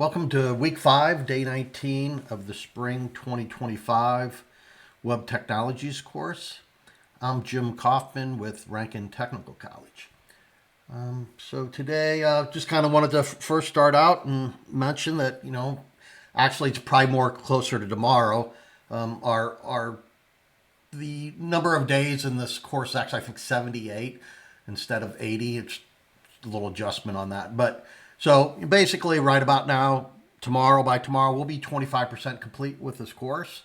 Welcome to week 5, day 19 of the spring 2025 Web Technologies course. I'm Jim Kaufman with Rankin Technical College. So today, just kind of wanted to first start out and mention that, actually it's probably more closer to tomorrow. The number of days in this course actually, I think 78 instead of 80. It's a little adjustment on that. But so basically right about now, by tomorrow, we'll be 25% complete with this course.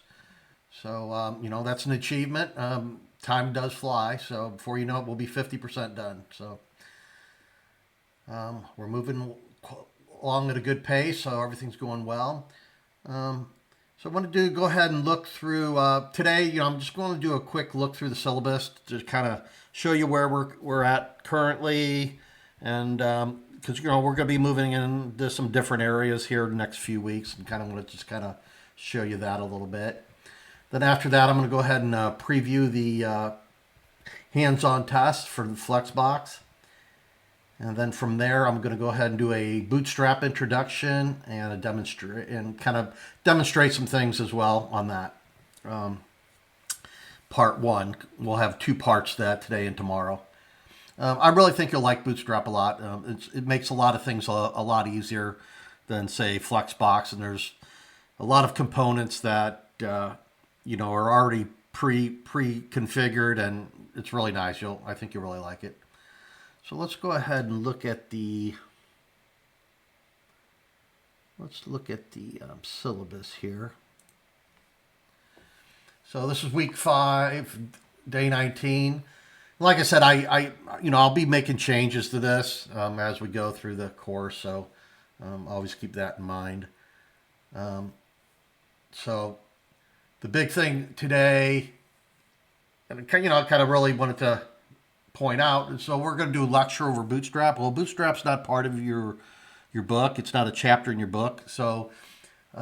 So, that's an achievement. Time does fly. So before you know it, we'll be 50% done. So we're moving along at a good pace. So everything's going well. So I want to go ahead and look through today. I'm just going to do a quick look through the syllabus to kind of show you where we're at currently, and because we're going to be moving into some different areas here the next few weeks, and kind of want to just kind of show you that a little bit. Then after that, I'm going to go ahead and preview the hands-on test for the Flexbox. And then from there, I'm going to go ahead and do a Bootstrap introduction and kind of demonstrate some things as well on that. Part 1. We'll have 2 parts to that today and tomorrow. I really think you'll like Bootstrap a lot. It makes a lot of things a lot easier than, say, Flexbox. And there's a lot of components that are already pre-configured, and it's really nice. I think you'll really like it. So let's go ahead and look at the syllabus here. So this is week 5, day 19. Like I said, I'll be making changes to this as we go through the course. So always keep that in mind. So the big thing today, and kind of really wanted to point out. So we're going to do a lecture over Bootstrap. Well, Bootstrap's not part of your book. It's not a chapter in your book. So, we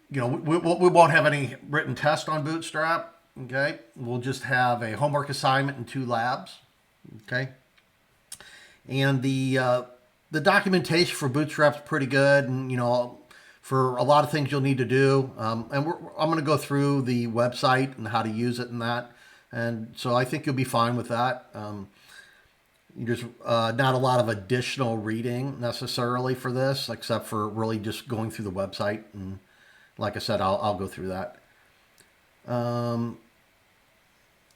won't have any written test on Bootstrap. Okay, we'll just have a homework assignment and 2 labs. Okay, and the documentation for Bootstrap's pretty good, and for a lot of things you'll need to do. And I'm going to go through the website and how to use it and that. And so I think you'll be fine with that. There's not a lot of additional reading necessarily for this, except for really just going through the website. And like I said, I'll go through that.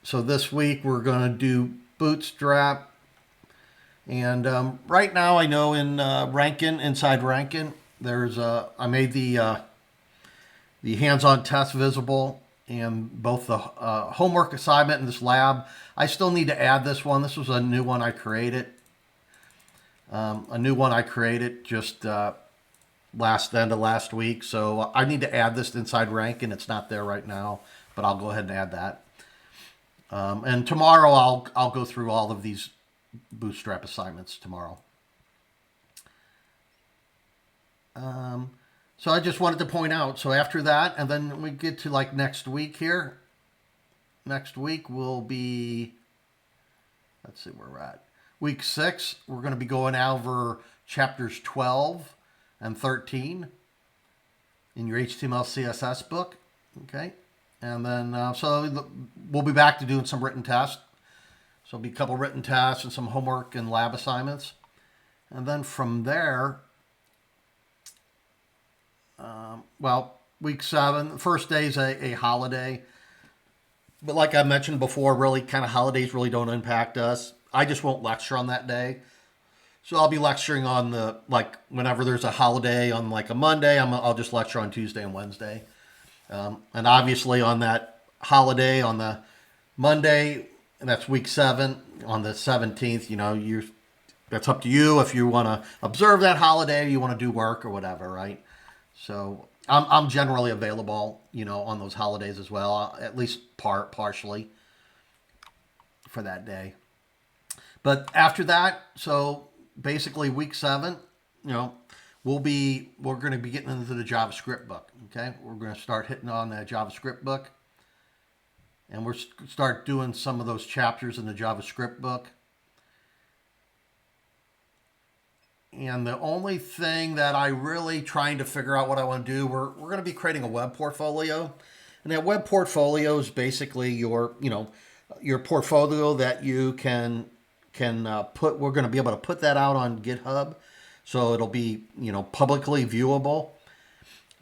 So this week we're going to do Bootstrap. And right now I know in inside Rankin, I made the hands-on test visible. And both the homework assignment and this lab, I still need to add this one. This was a new one I created. Just end of last week. So I need to add this inside Rankin. It's not there right now, but I'll go ahead and add that. And tomorrow I'll go through all of these Bootstrap assignments tomorrow. So I just wanted to point out, so after that, and then we get to like next week here. Next week will be, let's see where we're at. Week 6, we're going to be going over chapters 12 and 13 in your HTML CSS book. Okay. And then, so we'll be back to doing some written tests. So it'll be a couple written tests and some homework and lab assignments. And then from there, week 7, the first day is a holiday. But like I mentioned before, really kind of holidays really don't impact us. I just won't lecture on that day. So I'll be lecturing on whenever there's a holiday on like a Monday, I'll just lecture on Tuesday and Wednesday. And obviously on that holiday on the Monday, and that's week 7, on the 17th, that's up to you if you want to observe that holiday, you want to do work or whatever, right? So I'm generally available, on those holidays as well, at least partially for that day. But after that, so basically week 7, we're going to be getting into the JavaScript book. Okay, we're going to start hitting on that JavaScript book, and we'll start doing some of those chapters in the JavaScript book. And the only thing that I really trying to figure out what I want to do, we're going to be creating a web portfolio. And that web portfolio is basically your, your portfolio that you can put. We're going to be able to put that out on GitHub, so it'll be publicly viewable.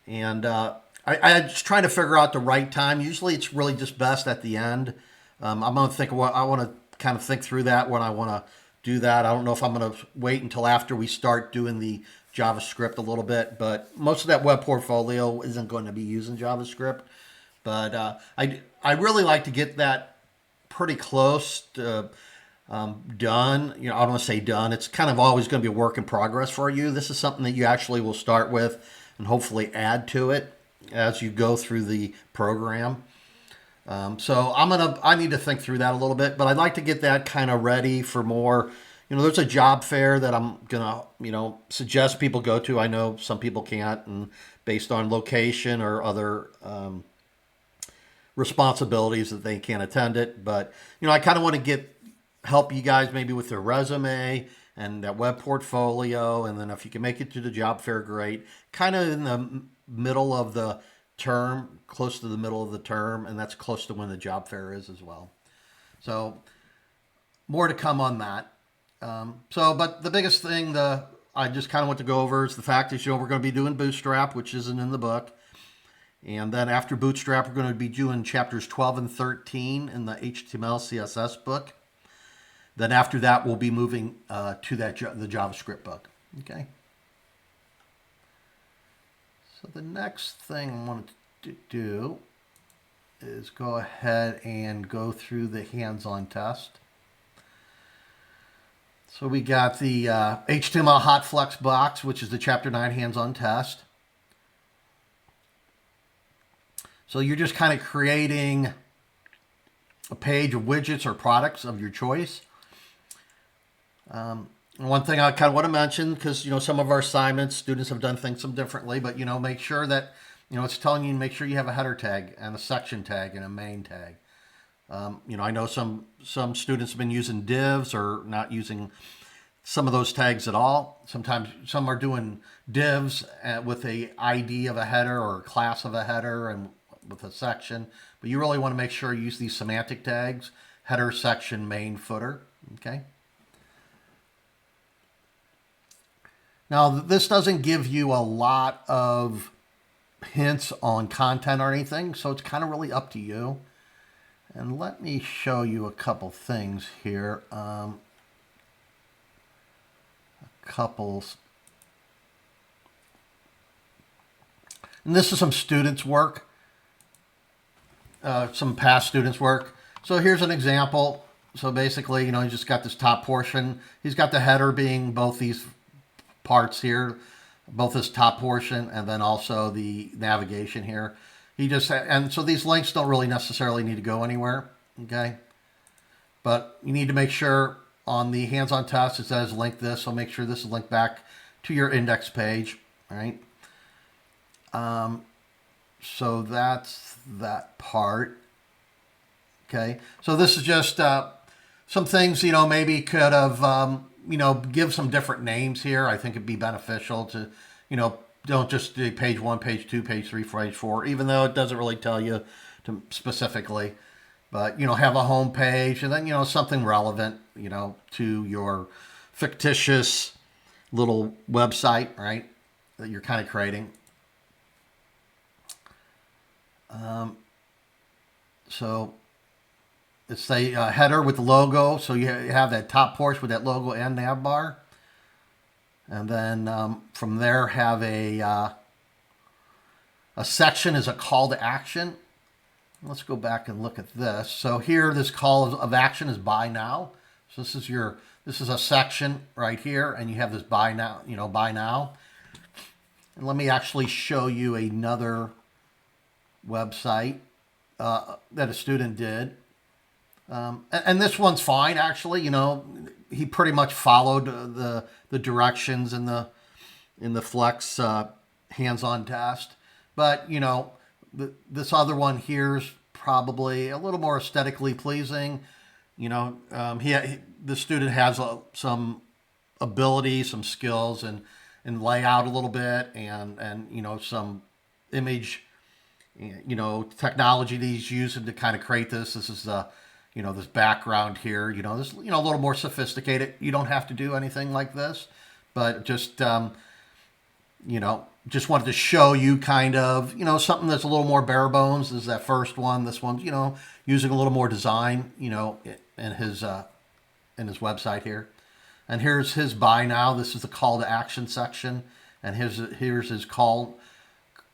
And I'm just trying to figure out the right time. Usually, it's really just best at the end. I'm going to think what I want to kind of think through that when I want to do that. I don't know if I'm going to wait until after we start doing the JavaScript a little bit, but most of that web portfolio isn't going to be using JavaScript. But I really like to get that pretty close to done. I don't want to say done. It's kind of always going to be a work in progress for you. This is something that you actually will start with and hopefully add to it as you go through the program. So I need to think through that a little bit, but I'd like to get that kind of ready for more. There's a job fair that I'm gonna, suggest people go to. I know some people can't, and based on location or other responsibilities that they can't attend it. But I kind of want to help you guys maybe with their resume and that web portfolio, and then if you can make it to the job fair, great. Kind of in the middle of the term, close to the middle of the term, and that's close to when the job fair is as well. So more to come on that. But the biggest thing I just kind of want to go over is the fact that we're going to be doing Bootstrap, which isn't in the book. And then after Bootstrap, we're going to be doing chapters 12 and 13 in the HTML CSS book. Then after that, we'll be moving to the JavaScript book. Okay. So the next thing I wanted to do is go ahead and go through the hands-on test. So we got the HTML HOT Flexbox, which is the Chapter 9 hands-on test. So you're just kind of creating a page of widgets or products of your choice. One thing I kind of want to mention, because some of our assignments, students have done things some differently, but make sure that it's telling you to make sure you have a header tag and a section tag and a main tag. I know some students have been using divs or not using some of those tags at all. Sometimes some are doing divs with a ID of a header or a class of a header and with a section, but you really want to make sure you use these semantic tags: header, section, main, footer. Okay. Now, this doesn't give you a lot of hints on content or anything, so it's kind of really up to you. And let me show you a couple things here. And this is some students' work, some past students' work. So here's an example. So basically, you just got this top portion. He's got the header being both these parts here, both this top portion and then also the navigation here. And so these links don't really necessarily need to go anywhere, okay? But you need to make sure on the hands-on test it says link this, so make sure this is linked back to your index page, all right? So that's that part, okay? So this is just some things, maybe could have, give some different names here. I think it'd be beneficial to, don't just do page 1, page 2, page 3, page 4, even though it doesn't really tell you specifically. But, have a home page and then, something relevant, to your fictitious little website, right, that you're kind of creating. So it's a header with the logo. So you have that top portion with that logo and nav bar. And then from there have a section is a call to action. Let's go back and look at this. So here, this call of action is buy now. So this is a section right here, and you have this buy now, buy now. And let me actually show you another website that a student did. And this one's fine, actually. He pretty much followed the directions in the Flex hands-on test. But, this other one here's probably a little more aesthetically pleasing. The student has some ability, some skills, and layout a little bit, and some image, technology that he's using to kind of create this. This is the this background here. This a little more sophisticated. You don't have to do anything like this, but just wanted to show you kind of, something that's a little more bare bones. This is that first one. This one's, using a little more design, in his website here. And here's his buy now. This is the call to action section. And here's his call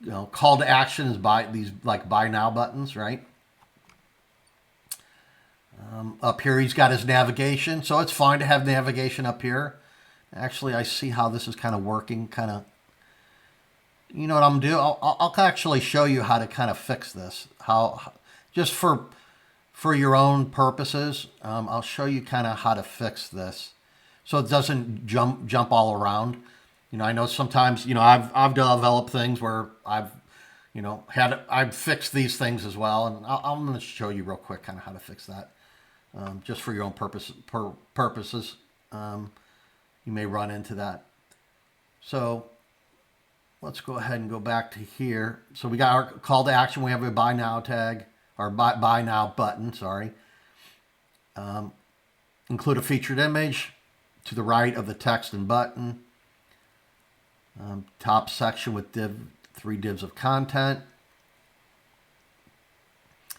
to action is buy these like buy now buttons, right? Up here, he's got his navigation. So it's fine to have navigation up here. Actually, I see how this is kind of working, kind of. You know what I'm gonna do? I'll actually show you how to kind of fix this. How, just for your own purposes, I'll show you kind of how to fix this, so it doesn't jump all around. I know sometimes I've developed things where I've fixed these things as well, and I'm gonna show you real quick kind of how to fix that, just for your own purposes. You may run into that. So let's go ahead and go back to here. So we got our call to action. We have a buy now tag, or buy now button, sorry. Include a featured image to the right of the text and button. Top section with 3 divs of content.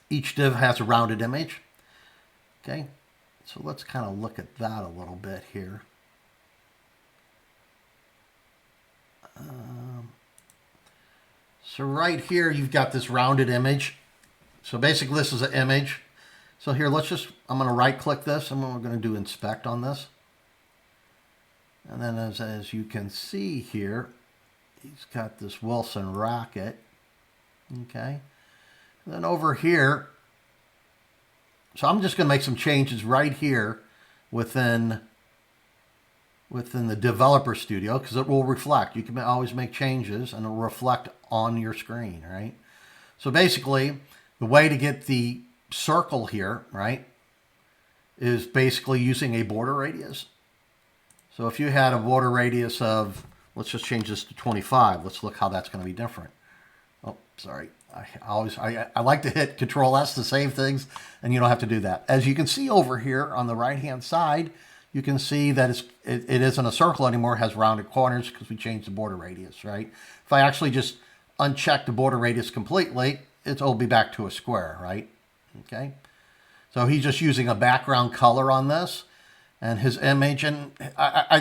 Each div has a rounded image. Okay, so let's kind of look at that a little bit here. So right here, you've got this rounded image. So basically, this is an image. So here, I'm going to right click this, and we're going to do inspect on this. And then as you can see here, he's got this Wilson racket. Okay. And then over here, so I'm just going to make some changes right here within the developer studio, because it will reflect. You can always make changes and it'll reflect on your screen, right? So basically, the way to get the circle here, right, is basically using a border radius. So if you had a border radius of, let's just change this to 25. Let's look how that's going to be different. Oh, sorry. I like to hit Control S to save things, and you don't have to do that. As you can see over here on the right-hand side, you can see that it isn't a circle anymore. It has rounded corners because we changed the border radius, right? If I actually just uncheck the border radius completely, it'll be back to a square, right? Okay. So he's just using a background color on this, and his image, and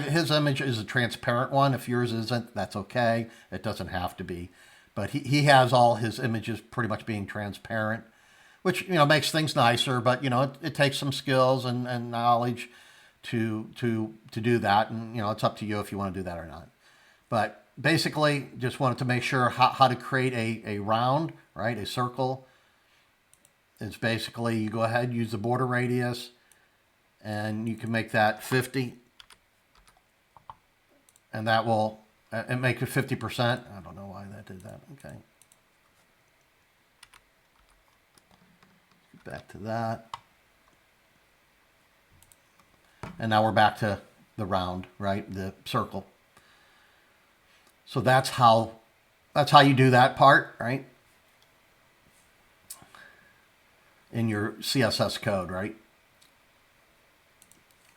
his image is a transparent one. If yours isn't, that's okay. It doesn't have to be. But he has all his images pretty much being transparent, which, makes things nicer, but, it takes some skills and knowledge to do that. And, it's up to you if you want to do that or not. But basically, just wanted to make sure how to create a round, right? A circle. It's basically, you go ahead, use the border radius, and you can make that 50. And that will, and make it 50%. I don't know why that did that. Okay. Back to that. And now we're back to the round, right? The circle. So that's how you do that part, right? In your CSS code, right?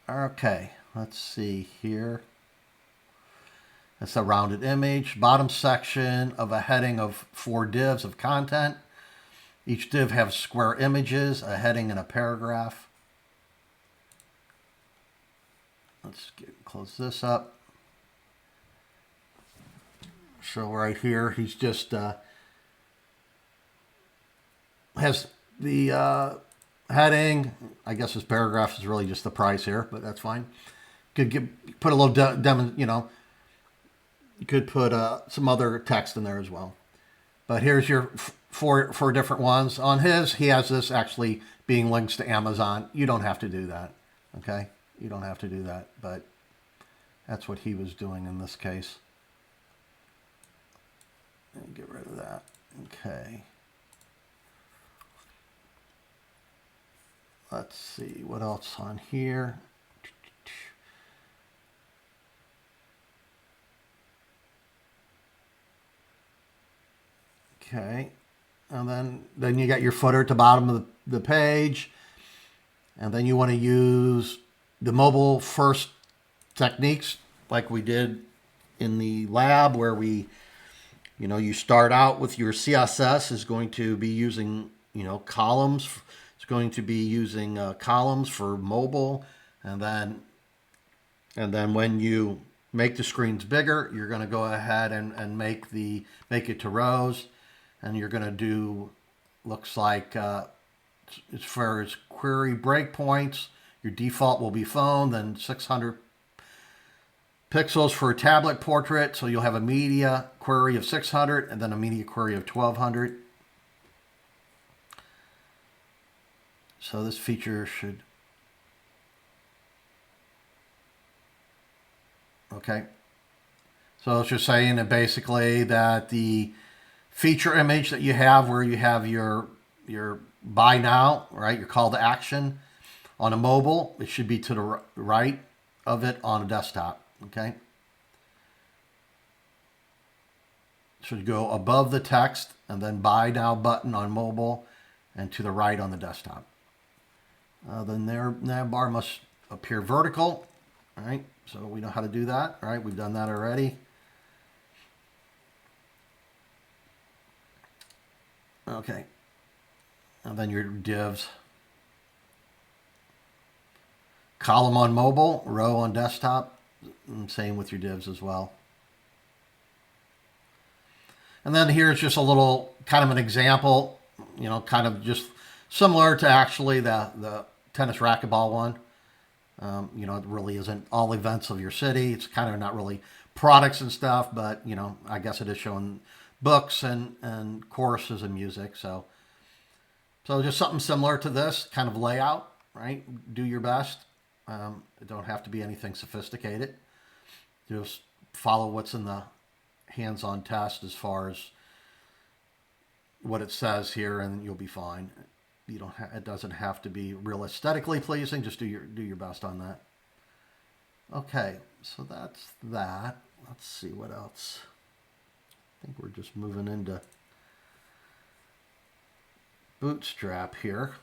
Okay, let's see here. That's a rounded image. Bottom section of a heading of 4 divs of content. Each div has square images, a heading, and a paragraph. Let's close this up. So right here, he's just has the heading. I guess his paragraph is really just the price here, but that's fine. Could put a little you could put some other text in there as well. But here's your four different ones. On his, he has this actually being links to Amazon. You don't have to do that, okay? You don't have to do that, but that's what he was doing in this case. And get rid of that. Okay. Let's see what else on here. Okay. And then you got your footer at the bottom of the page. And then you want to use the mobile first techniques like we did in the lab, where you start out with your CSS is going to be using, columns. It's going to be using columns for mobile. And then when you make the screens bigger, you're going to go ahead and make it to rows. And you're going to do, looks like, as far as query breakpoints, your default will be phone, then 600 pixels for a tablet portrait. So you'll have a media query of 600 and then a media query of 1200. So this feature should... Okay. So it's just saying that basically that the feature image that you have, where you have your buy now, right, your call to action on a mobile, it should be to the right of it on a desktop. Okay. Should go above the text and then buy now button on mobile and to the right on the desktop. The nav bar must appear vertical. All right. So we know how to do that. All right. We've done that already. Okay. And then your divs. Column on mobile, row on desktop. And same with your divs as well. And then here's just a little kind of an example, kind of just similar to actually the tennis racquetball one. It really isn't all events of your city. It's kind of not really products and stuff, but, I guess it is showing books and courses and music. So just something similar to this kind of layout, right? Do your best. It don't have to be anything sophisticated. Just follow what's in the hands-on test as far as what it says here, and you'll be fine. It doesn't have to be real aesthetically pleasing. Just do your best on that. Okay, so that's that. Let's see what else. I think we're just moving into Bootstrap here.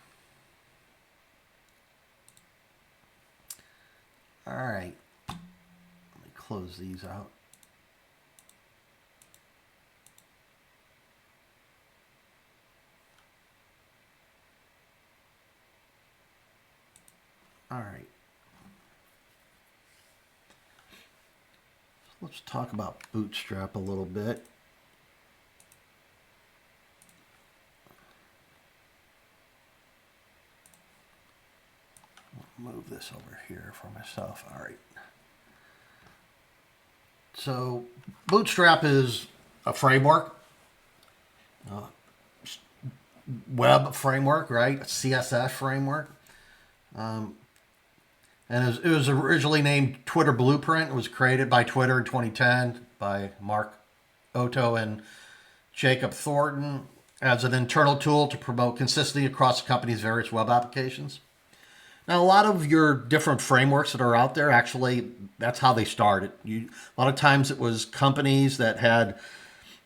All right, let me close these out. All right. So let's talk about Bootstrap a little bit. I'll move this over here for myself. All right. So Bootstrap is a framework, web framework, right? A CSS framework. And it was originally named Twitter Blueprint. It was created by Twitter in 2010 by Mark Otto and Jacob Thornton as an internal tool to promote consistency across the company's various web applications. Now, a lot of your different frameworks that are out there, actually, that's how they started. A lot of times it was companies that had,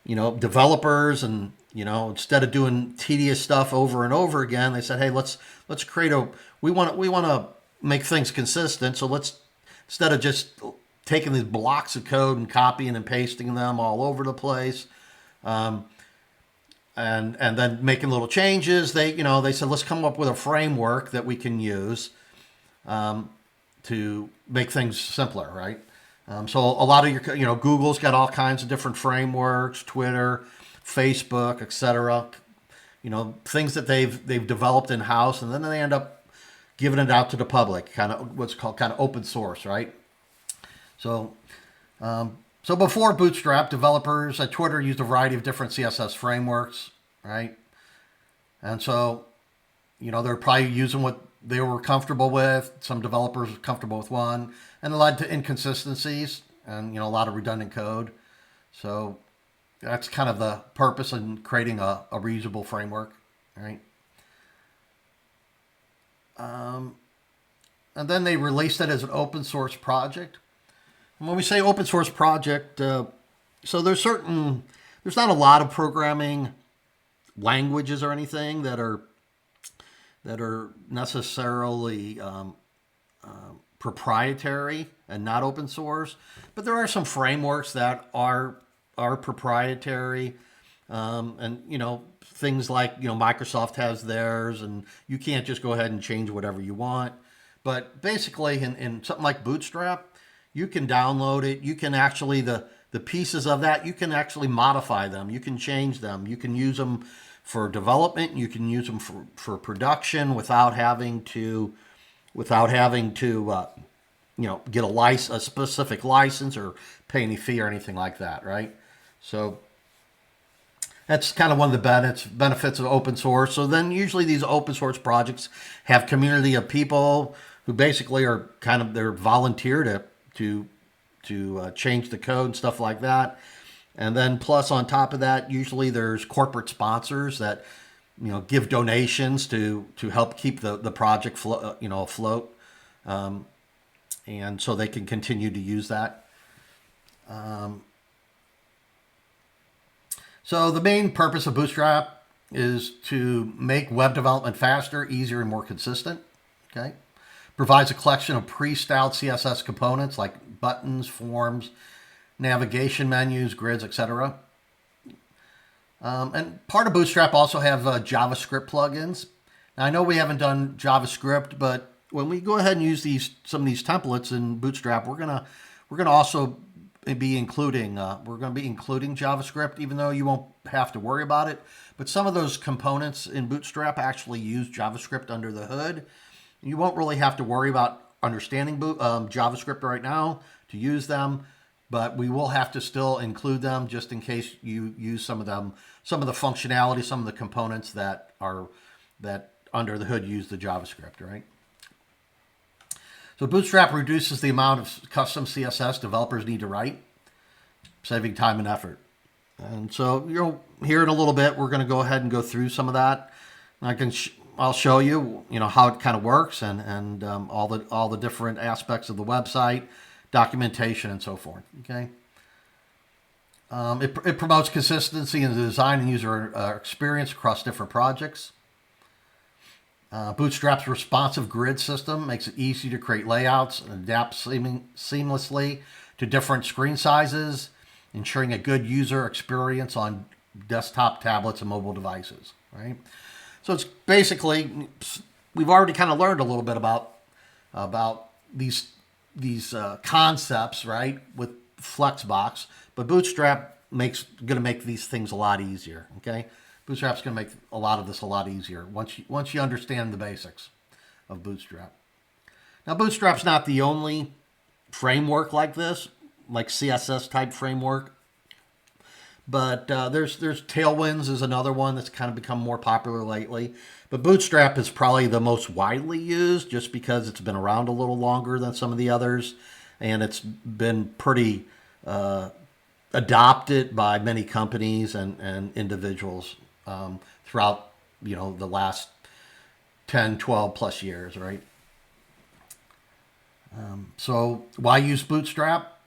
developers, and, instead of doing tedious stuff over and over again, they said, hey, let's create we want to make things consistent. So instead of just taking these blocks of code and copying and pasting them all over the place, and then making little changes, they said, let's come up with a framework that we can use to make things simpler, right? So a lot of your, Google's got all kinds of different frameworks, Twitter, Facebook, etc. Things that they've developed in house, and then they end up giving it out to the public, kind of what's called kind of open source, right? So before Bootstrap, developers at Twitter used a variety of different CSS frameworks, right? And so, they're probably using what they were comfortable with. Some developers were comfortable with one, and it led to inconsistencies and, a lot of redundant code. So that's kind of the purpose in creating a reusable framework, right? And then they released it as an open source project. And when we say open source project, so there's not a lot of programming languages or anything that are necessarily proprietary and not open source, but there are some frameworks that are proprietary, and things like Microsoft has theirs, and you can't just go ahead and change whatever you want. But basically, in something like Bootstrap, you can download it. You can actually the pieces of that you can actually modify them. You can change them. You can use them for development. You can use them for production without having to get a specific license or pay any fee or anything like that, right? So that's kind of one of the benefits of open source. So then usually these open source projects have community of people who basically are they're volunteer to change the code and stuff like that. And then plus on top of that, usually there's corporate sponsors that give donations to help keep the project afloat, and so they can continue to use that. So the main purpose of Bootstrap is to make web development faster, easier, and more consistent. Okay, provides a collection of pre-styled CSS components like buttons, forms, navigation menus, grids, etc. And part of Bootstrap also have JavaScript plugins. Now, I know we haven't done JavaScript, but when we go ahead and use some of these templates in Bootstrap, we're gonna also be including JavaScript, even though you won't have to worry about it. But some of those components in Bootstrap actually use JavaScript under the hood. You won't really have to worry about understanding JavaScript right now to use them, but we will have to still include them just in case you use some of the functionality, some of the components that under the hood use the JavaScript, right? So Bootstrap reduces the amount of custom CSS developers need to write, saving time and effort. And so here in a little bit, we're going to go ahead and go through some of that. I'll show you how it kind of works and all the different aspects of the website, documentation, and so forth. Okay. It promotes consistency in the design and user experience across different projects. Bootstrap's responsive grid system makes it easy to create layouts and adapt seamlessly to different screen sizes, ensuring a good user experience on desktop, tablets, and mobile devices. Right. So it's basically, we've already kind of learned a little bit about these concepts, right, with Flexbox, but Bootstrap going to make these things a lot easier. Okay. Bootstrap's going to make a lot of this a lot easier once you understand the basics of Bootstrap. Now, Bootstrap's not the only framework like this, like CSS type framework, but there's Tailwinds is another one that's kind of become more popular lately. But Bootstrap is probably the most widely used just because it's been around a little longer than some of the others, and it's been pretty adopted by many companies and individuals throughout the last 10, 12 plus years, right? So why use Bootstrap?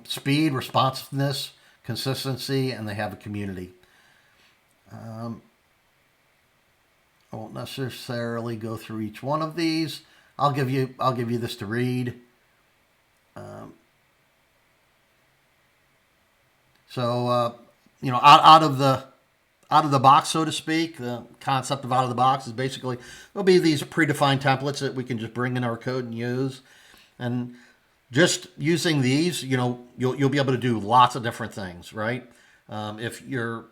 Speed, responsiveness, consistency, and they have a community. I won't necessarily go through each one of these. I'll give you this to read. Out of the box, so to speak, the concept of out of the box is basically there'll be these predefined templates that we can just bring in our code and use, and just using these, you'll be able to do lots of different things, right? The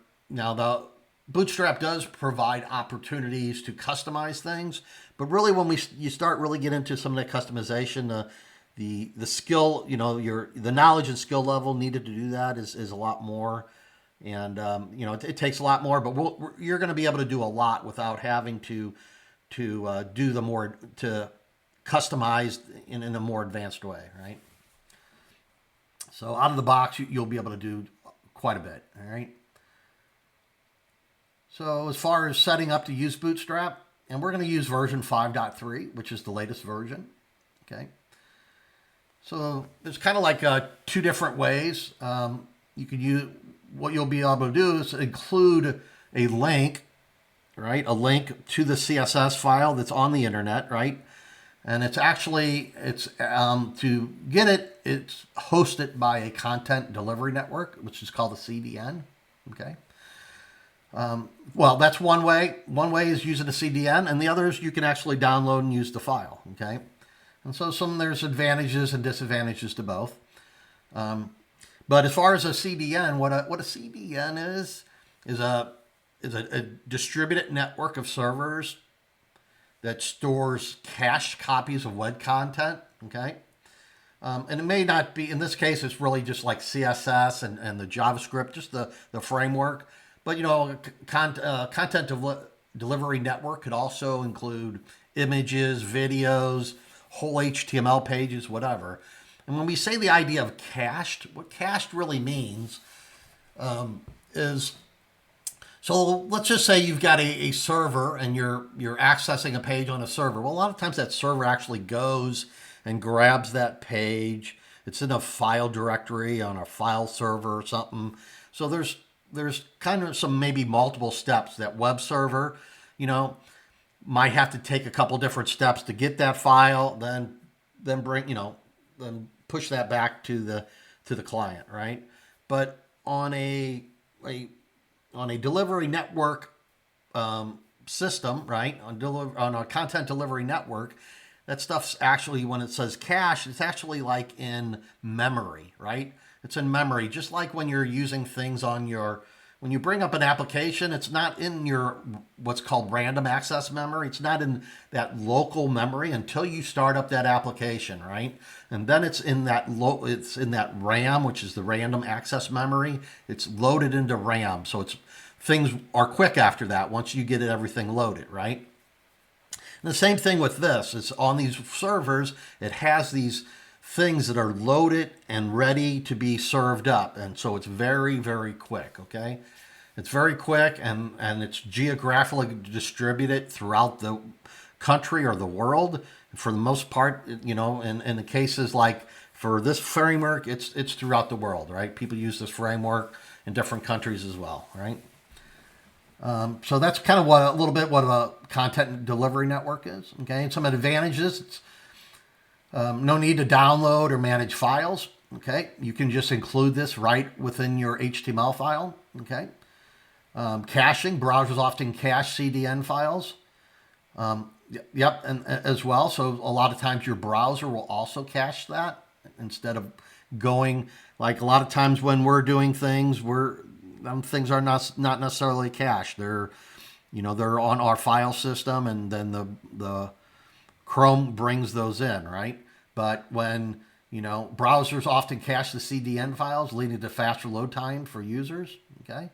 Bootstrap does provide opportunities to customize things, but really when you start really get into some of the customization, the skill, the knowledge and skill level needed to do that is a lot more. And, it takes a lot more, but you're going to be able to do a lot without having to customize in a more advanced way, right? So out of the box, you'll be able to do quite a bit, all right? So as far as setting up to use Bootstrap, and we're going to use version 5.3, which is the latest version, okay? So there's kind of like two different ways. You can use, what you'll be able to do is include a link, right? A link to the CSS file that's on the internet, right? And it's to get it, it's hosted by a content delivery network, which is called a CDN. Okay. Well, that's one way. One way is using a CDN, and the other is you can actually download and use the file. Okay. And so there's advantages and disadvantages to both. But as far as a CDN, what a CDN is a distributed network of servers that stores cached copies of web content. Okay. And it may not be, in this case, it's really just like CSS and the JavaScript, just the framework. But, content delivery network could also include images, videos, whole HTML pages, whatever. And when we say the idea of cached, what cached really means is, so let's just say you've got a server and you're accessing a page on a server. Well, a lot of times that server actually goes and grabs that page. It's in a file directory on a file server or something. So there's kind of some maybe multiple steps. That web server, might have to take a couple different steps to get that file, then then push that back to the client, right? But on a delivery network system, right? On a content delivery network, that stuff's actually, when it says cache, it's actually like in memory, right? It's in memory, just like when you're using things when you bring up an application, it's not in your what's called random access memory. It's not in that local memory until you start up that application, right? And then it's in that RAM, which is the random access memory. It's loaded into RAM, so things are quick after that once you get everything loaded, right? And the same thing with this. It's on these servers. It has these things that are loaded and ready to be served up. And so it's very, very quick, okay? It's very quick, and it's geographically distributed throughout the country or the world. For the most part, in the cases like for this framework, it's throughout the world, right? People use this framework in different countries as well, right? So that's kind of a little bit what a content delivery network is, okay? And some advantages, it's no need to download or manage files, okay? You can just include this right within your HTML file, okay? Caching, browsers often cache CDN files. Yep, and as well. So a lot of times your browser will also cache that instead of going, like a lot of times when we're doing things, things are not necessarily cached. They're on our file system, and then the Chrome brings those in, right? But when browsers often cache the CDN files, leading to faster load time for users. Okay.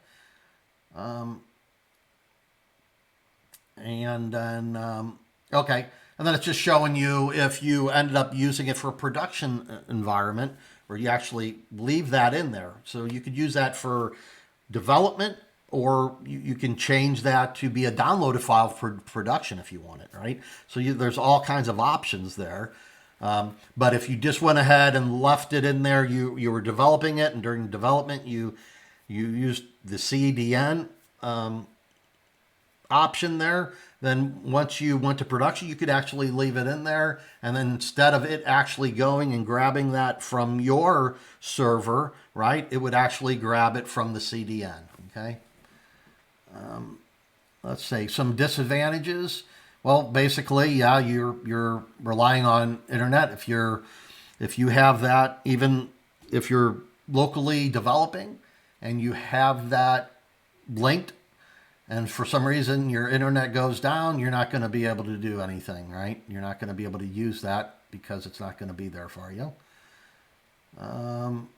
And then it's just showing you if you ended up using it for a production environment, where you actually leave that in there. So you could use that for development, or you can change that to be a downloaded file for production if you want it, right? So there's all kinds of options there. But if you just went ahead and left it in there, you were developing it, and during development you used the CDN option there, then once you went to production, you could actually leave it in there, and then instead of it actually going and grabbing that from your server, right, it would actually grab it from the CDN, okay? Let's say some disadvantages. Well, basically, yeah, you're relying on internet. If you have that, even if you're locally developing and you have that linked, and for some reason your internet goes down, you're not going to be able to do anything, right? You're not going to be able to use that because it's not going to be there for you. And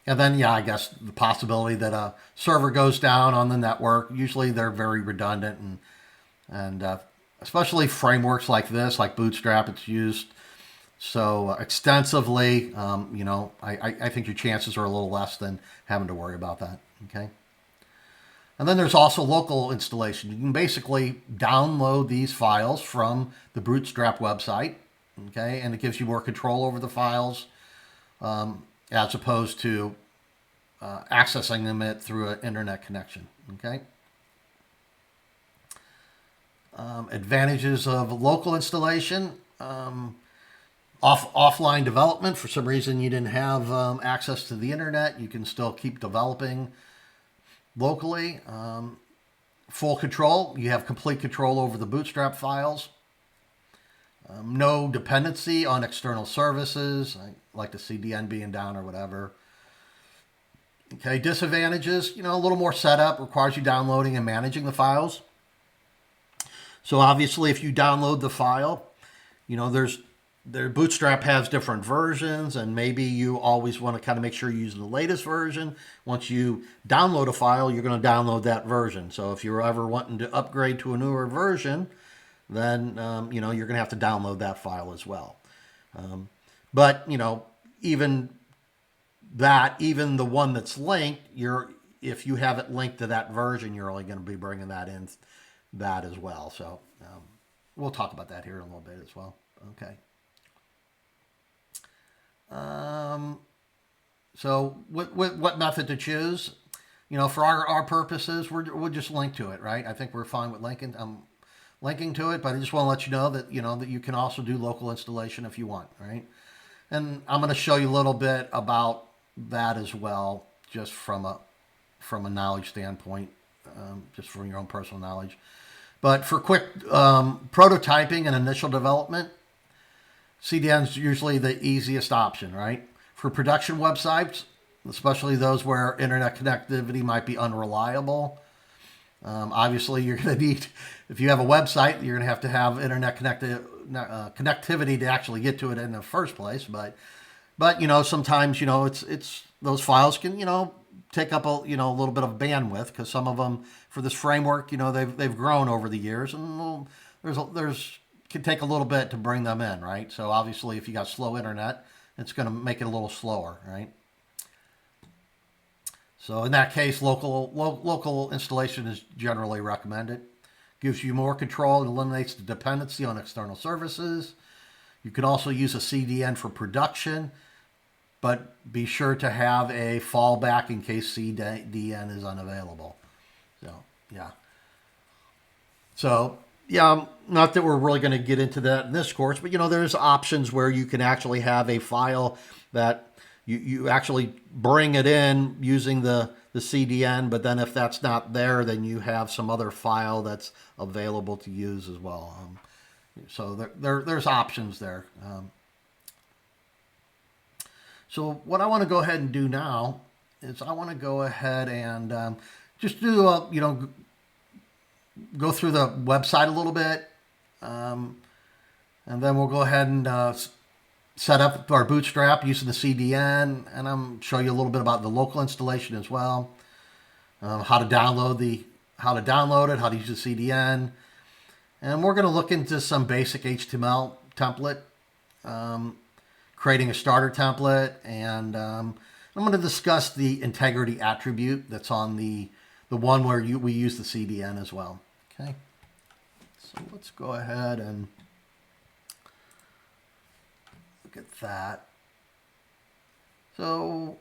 then, yeah, I guess the possibility that a server goes down on the network. Usually they're very redundant, and especially frameworks like this, like Bootstrap, it's used so extensively. I think your chances are a little less than having to worry about that. Okay. And then there's also local installation. You can basically download these files from the Bootstrap website. Okay, and it gives you more control over the files, as opposed to accessing them through an internet connection. Okay. Advantages of local installation. Offline development. For some reason you didn't have access to the internet, you can still keep developing locally. Full control. You have complete control over the Bootstrap files. No dependency on external services, like the CDN being down or whatever. Okay, disadvantages, a little more setup, requires you downloading and managing the files. So obviously if you download the file, their Bootstrap has different versions, and maybe you always want to kind of make sure you're using the latest version. Once you download a file, you're going to download that version. So if you're ever wanting to upgrade to a newer version, then you're going to have to download that file as well. But even even the one that's linked, if you have it linked to that version, you're only going to be bringing that in that as well. So we'll talk about that here in a little bit as well. Okay. So what method to choose? For our purposes, we'll just link to it, right? I think we're fine with linking to it, but I just want to let you know that you can also do local installation if you want, right? And I'm going to show you a little bit about that as well, just from a knowledge standpoint, just from your own personal knowledge. But for quick prototyping and initial development, CDN is usually the easiest option, right? For production websites, especially those where internet connectivity might be unreliable, obviously you're going to need, if you have a website, you're going to have internet connectivity to actually get to it in the first place. But sometimes it's those files can take up a little bit of bandwidth, because some of them for this framework they've grown over the years, and there's can take a little bit to bring them in, right? So obviously if you got slow internet, it's going to make it a little slower, right? So in that case, local installation is generally recommended. Gives you more control and eliminates the dependency on external services. You can also use a CDN for production, but be sure to have a fallback in case CDN is unavailable. So not that we're really going to get into that in this course, but there's options where you can actually have a file that you actually bring it in using the CDN, but then if that's not there, then you have some other file that's available to use as well. So there's options there. So what I want to go ahead and do now is I want to go ahead and just do go through the website a little bit, and then we'll go ahead and set up our Bootstrap using the CDN, and I'm show you a little bit about the local installation as well, how to download it, how to use the CDN, and we're going to look into some basic HTML template, creating a starter template, and I'm going to discuss the integrity attribute that's on the one where we use the CDN as well. Okay, so let's go ahead and look at that. So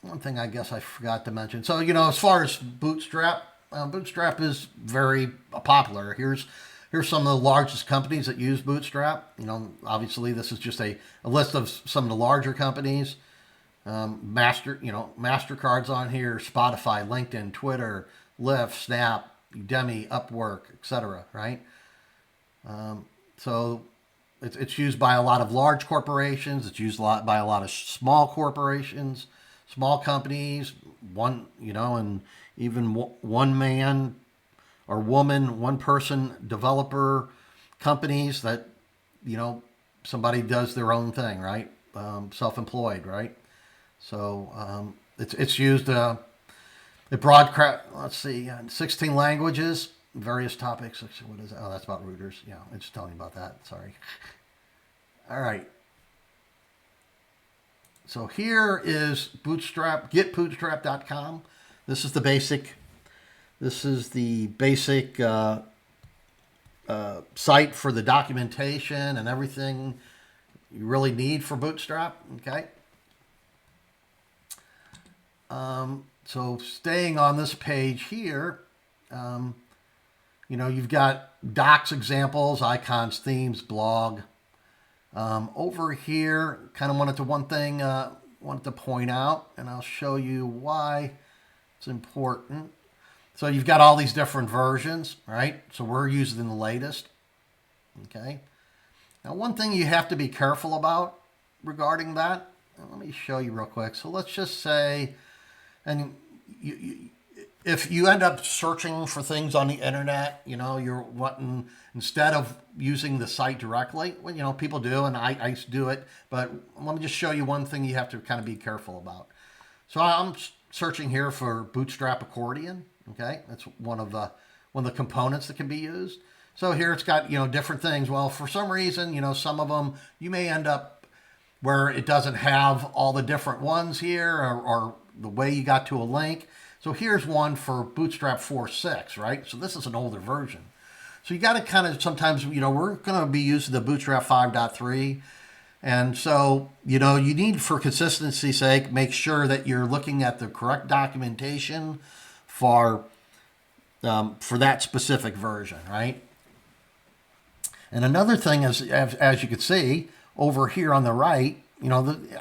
one thing I guess I forgot to mention. So as far as Bootstrap, Bootstrap is very popular. Here's some of the largest companies that use Bootstrap. Obviously this is just a list of some of the larger companies. MasterCard's on here, Spotify, LinkedIn, Twitter, Lyft, Snap, Udemy, Upwork, etc. Right? So it's used by a lot of large corporations. It's used by a lot of small corporations, small companies. And even one man or woman, one person developer companies that somebody does their own thing, right? Self-employed, right? So it's used let's see, 16 languages, various topics. What is that? Oh, that's about routers. Yeah, I'm just telling you about that. Sorry. All right. So here is Bootstrap, getbootstrap.com. This is the basic site for the documentation and everything you really need for Bootstrap. Okay. So staying on this page here, You've got docs examples, icons, themes, blog. Over here, kind of wanted to point out, and I'll show you why it's important. So you've got all these different versions, right? So we're using the latest. Okay. Now, one thing you have to be careful about regarding that, let me show you real quick. So let's just say, and if you end up searching for things on the internet, you're wanting, instead of using the site directly, well, people do, and I used to do it, but let me just show you one thing you have to kind of be careful about. So I'm searching here for Bootstrap accordion. Okay, that's one of the components that can be used. So here it's got different things. Well, for some reason, some of them you may end up where it doesn't have all the different ones here, or the way you got to a link. So here's one for Bootstrap 4.6, right? So this is an older version. So you got to kind of sometimes, we're going to be using the Bootstrap 5.3. And so, you need, for consistency's sake, make sure that you're looking at the correct documentation for that specific version, right? And another thing is, as you can see over here on the right,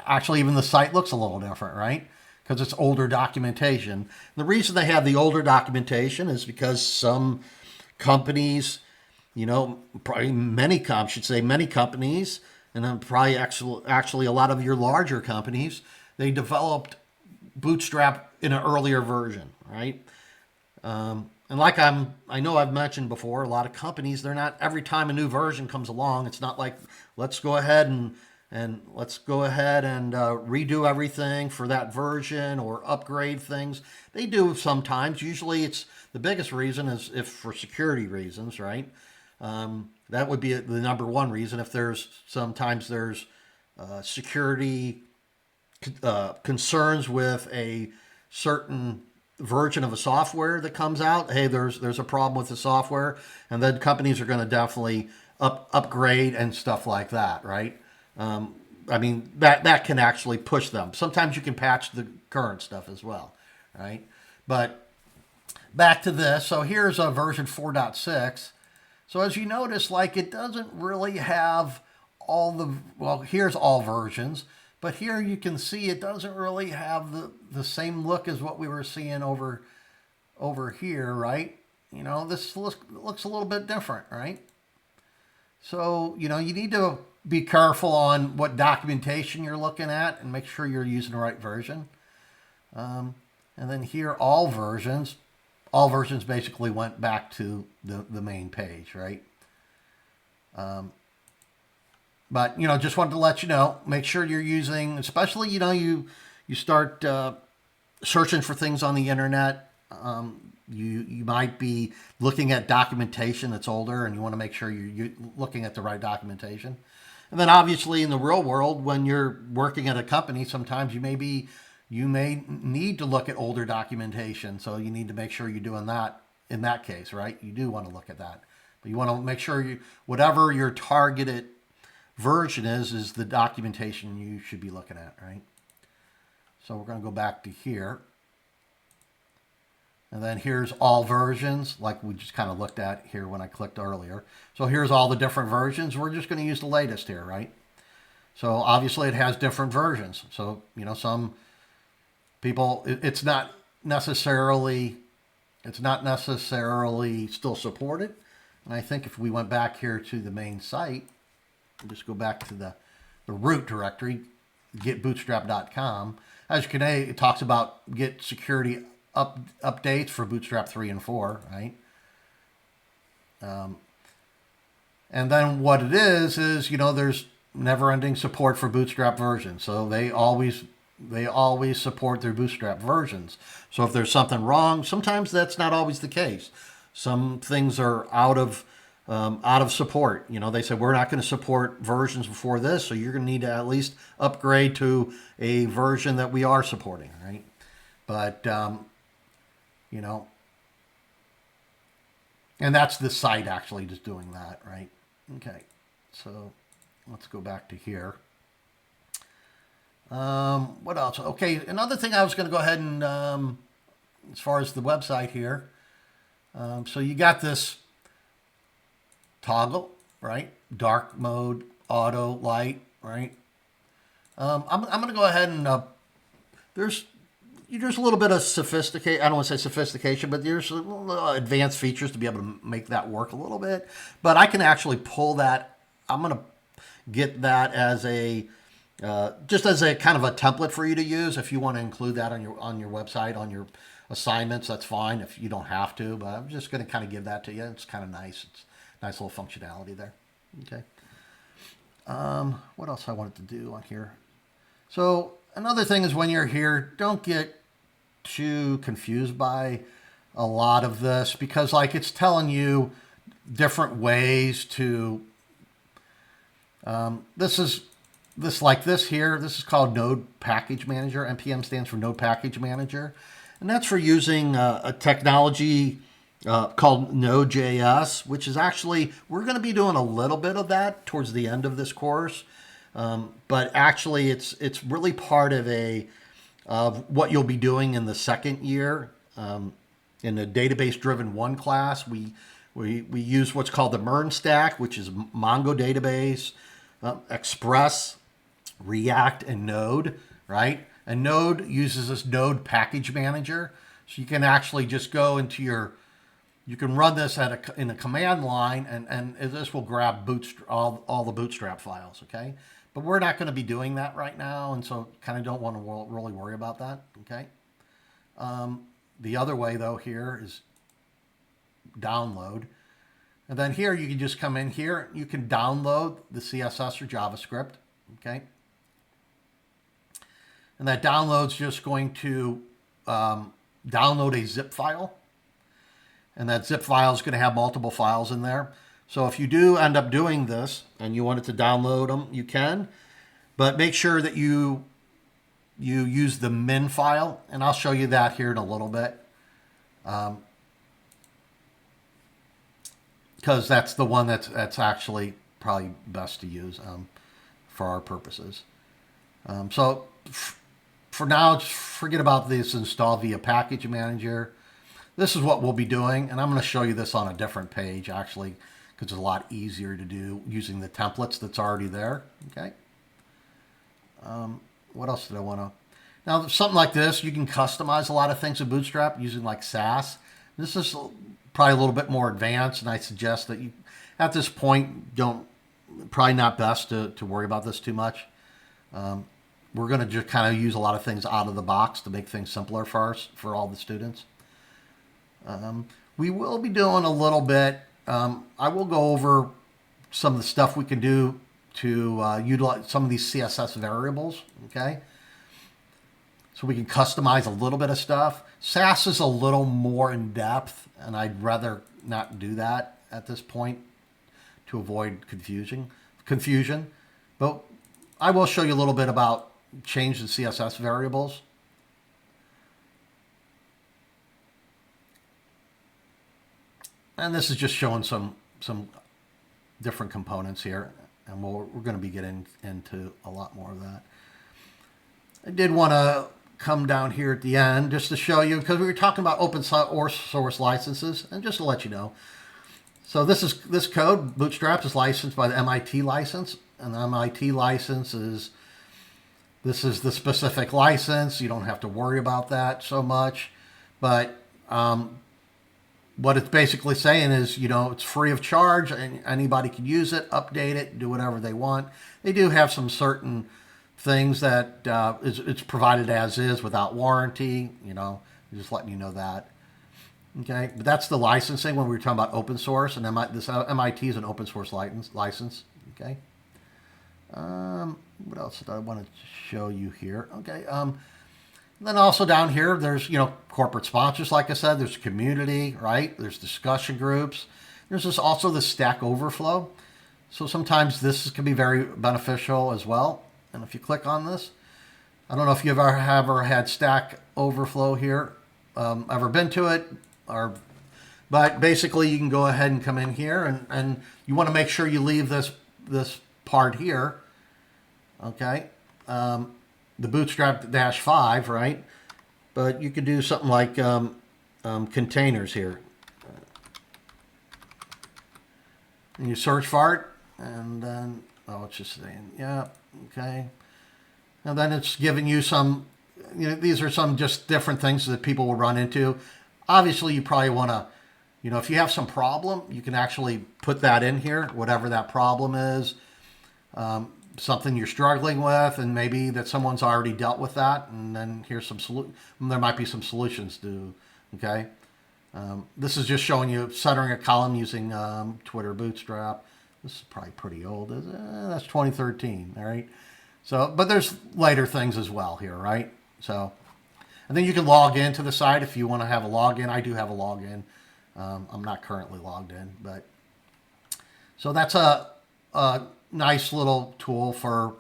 actually even the site looks a little different, right? Because it's older documentation. The reason they have the older documentation is because some companies, probably many companies, and then probably actually a lot of your larger companies, they developed Bootstrap in an earlier version, right? And like I know I've mentioned before, a lot of companies, they're not, every time a new version comes along, it's not like, let's go ahead and redo everything for that version or upgrade things. They do sometimes. Usually it's, the biggest reason is if for security reasons, right? That would be the number one reason. If sometimes there's security concerns with a certain version of a software that comes out. Hey, there's a problem with the software, and then companies are going to definitely upgrade and stuff like that, right? That can actually push them. Sometimes you can patch the current stuff as well, right? But back to this. So here's a version 4.6. So as you notice, it doesn't really have here's all versions. But here you can see it doesn't really have the same look as what we were seeing over here, right? This looks a little bit different, right? So, you need to be careful on what documentation you're looking at and make sure you're using the right version. And then here, all versions basically went back to the main page, right? But, just wanted to let you know, make sure you're using, especially, you start searching for things on the internet. You might be looking at documentation that's older, and you want to make sure you're looking at the right documentation. And then obviously in the real world, when you're working at a company, sometimes you may need to look at older documentation. So you need to make sure you're doing that in that case, right? You do want to look at that. But you want to make sure whatever your targeted version is the documentation you should be looking at, right? So we're going to go back to here. And then here's all versions, like we just kind of looked at here when I clicked earlier. So here's all the different versions. We're just going to use the latest here, right? So obviously it has different versions. So, some people, it's not necessarily still supported. And I think if we went back here to the main site, we'll just go back to the root directory, getbootstrap.com. As you can see, it talks about get security updates for Bootstrap 3 and 4, right? And then what it is there's never-ending support for Bootstrap versions. So they always support their Bootstrap versions. So if there's something wrong, sometimes that's not always the case. Some things are out of support. They said, we're not going to support versions before this, so you're going to need to at least upgrade to a version that we are supporting, right? But, and that's the site actually just doing that, right? Okay, so let's go back to here. What else? Okay, another thing I was going to go ahead and, as far as the website here, so you got this toggle, right? Dark mode, auto, light, right? I'm going to go ahead and there's a little bit of sophistication. I don't want to say sophistication, but there's a little advanced features to be able to make that work a little bit. But I can actually pull that. I'm going to get that as a just as a kind of a template for you to use. If you want to include that on your website, on your assignments, that's fine. If you don't have to, but I'm just going to kind of give that to you. It's kind of nice. It's nice little functionality there. Okay. What else I wanted to do on here? So another thing is when you're here, don't get too confused by a lot of this, because like it's telling you different ways to, this is called Node Package Manager. NPM stands for Node Package Manager. And that's for using a technology called Node.js, which is actually, we're going to be doing a little bit of that towards the end of this course. But actually, it's really part of what you'll be doing in the second year. In the database-driven 1 class, we use what's called the MERN stack, which is Mongo database, Express, React, and Node, right? And Node uses this Node Package Manager. So you can actually just go into you can run this in a command line, and this will grab all the Bootstrap files, okay? But we're not going to be doing that right now, and so kind of don't want to really worry about that, okay? The other way, though, here is download. And then here you can just come in here. You can download the CSS or JavaScript, okay? And that download's just going to download a zip file. And that zip file is going to have multiple files in there. So if you do end up doing this and you want it to download them, you can. But make sure that you use the min file. And I'll show you that here in a little bit. Because that's the one that's actually probably best to use for our purposes. So for now, just forget about this install via package manager. This is what we'll be doing, and I'm going to show you this on a different page, actually, because it's a lot easier to do using the templates that's already there, okay? What else did I want to... Now, something like this, you can customize a lot of things in Bootstrap using like Sass. This is probably a little bit more advanced, and I suggest that you, at this point, probably not best to worry about this too much. We're going to just kind of use a lot of things out of the box to make things simpler for all the students. We will be doing a little bit. I will go over some of the stuff we can do to utilize some of these CSS variables, okay? So we can customize a little bit of stuff. Sass is a little more in depth, and I'd rather not do that at this point to avoid confusion. But I will show you a little bit about change the CSS variables. And this is just showing some different components here, and we're going to be getting into a lot more of that. I did want to come down here at the end just to show you, because we were talking about open source licenses, and just to let you know. So this code, Bootstrap, is licensed by the MIT license, and the MIT license this is the specific license. You don't have to worry about that so much, but what it's basically saying is, it's free of charge, and anybody can use it, update it, do whatever they want. They do have some certain things that it's provided as is without warranty, just letting you know that. Okay, but that's the licensing when we were talking about open source, and this MIT is an open source license. Okay. What else did I want to show you here? Okay. Then also down here, there's, corporate sponsors, like I said, there's community, right? There's discussion groups. There's also the Stack Overflow. So sometimes this can be very beneficial as well. And if you click on this, I don't know if you've ever had Stack Overflow here, ever been to it, but basically you can go ahead and come in here, and you want to make sure you leave this part here, okay? The Bootstrap -5, right? But you could do something like containers here. and you search for it, and then, oh, it's just saying, yeah, okay. And then it's giving you some, these are some just different things that people will run into. Obviously, you probably want to, if you have some problem, you can actually put that in here, whatever that problem is, something you're struggling with, and maybe that someone's already dealt with that, and then here's some there might be some solutions to, okay? This is just showing you centering a column using Twitter Bootstrap. This is probably pretty old. That's 2013, all right? So, but there's later things as well here, right? So, and then you can log into the site if you want to have a login. I do have a login. I'm not currently logged in, but so that's a nice little tool for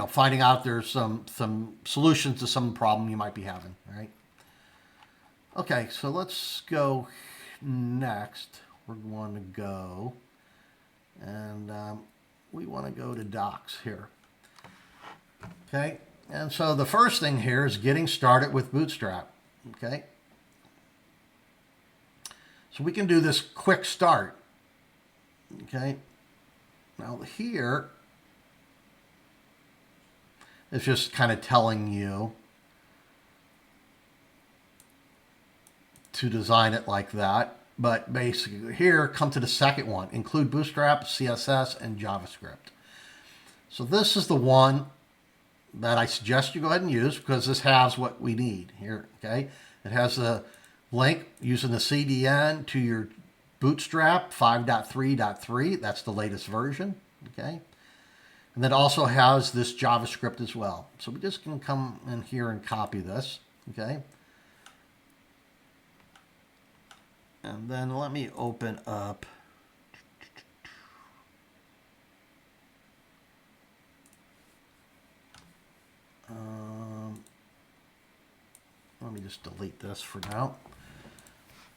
finding out there's some solutions to some problem you might be having. All right. Okay, so let's go next. We're going to go, and we want to go to Docs here. Okay, and so the first thing here is getting started with Bootstrap. Okay, so we can do this quick start. Okay, now here it's just kind of telling you to design it like that. But basically here, come to the second one. Include Bootstrap, CSS, and JavaScript. So this is the one that I suggest you go ahead and use because this has what we need here, okay? It has a link using the CDN to your Bootstrap 5.3.3. That's the latest version, okay? And then also has this JavaScript as well. So we just can come in here and copy this, okay? And then let me open up let me just delete this for now.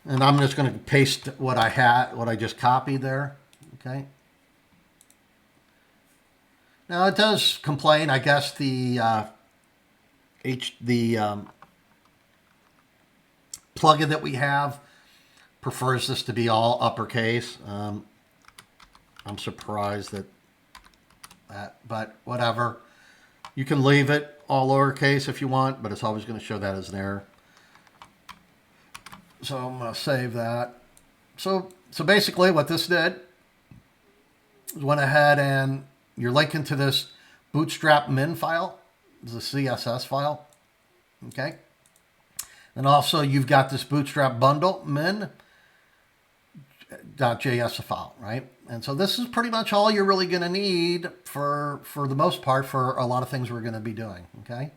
And I'm just going to paste what I just copied there. Okay. Now it does complain, I guess the plugin that we have prefers this to be all uppercase. I'm surprised but whatever. You can leave it all lowercase if you want, but it's always going to show that as an error. So I'm going to save that. So basically what this did is went ahead and you're linking to this Bootstrap min file. This is a CSS file. Okay. And also you've got this Bootstrap bundle min .js file, right? And so this is pretty much all you're really going to need for the most part for a lot of things we're going to be doing, okay?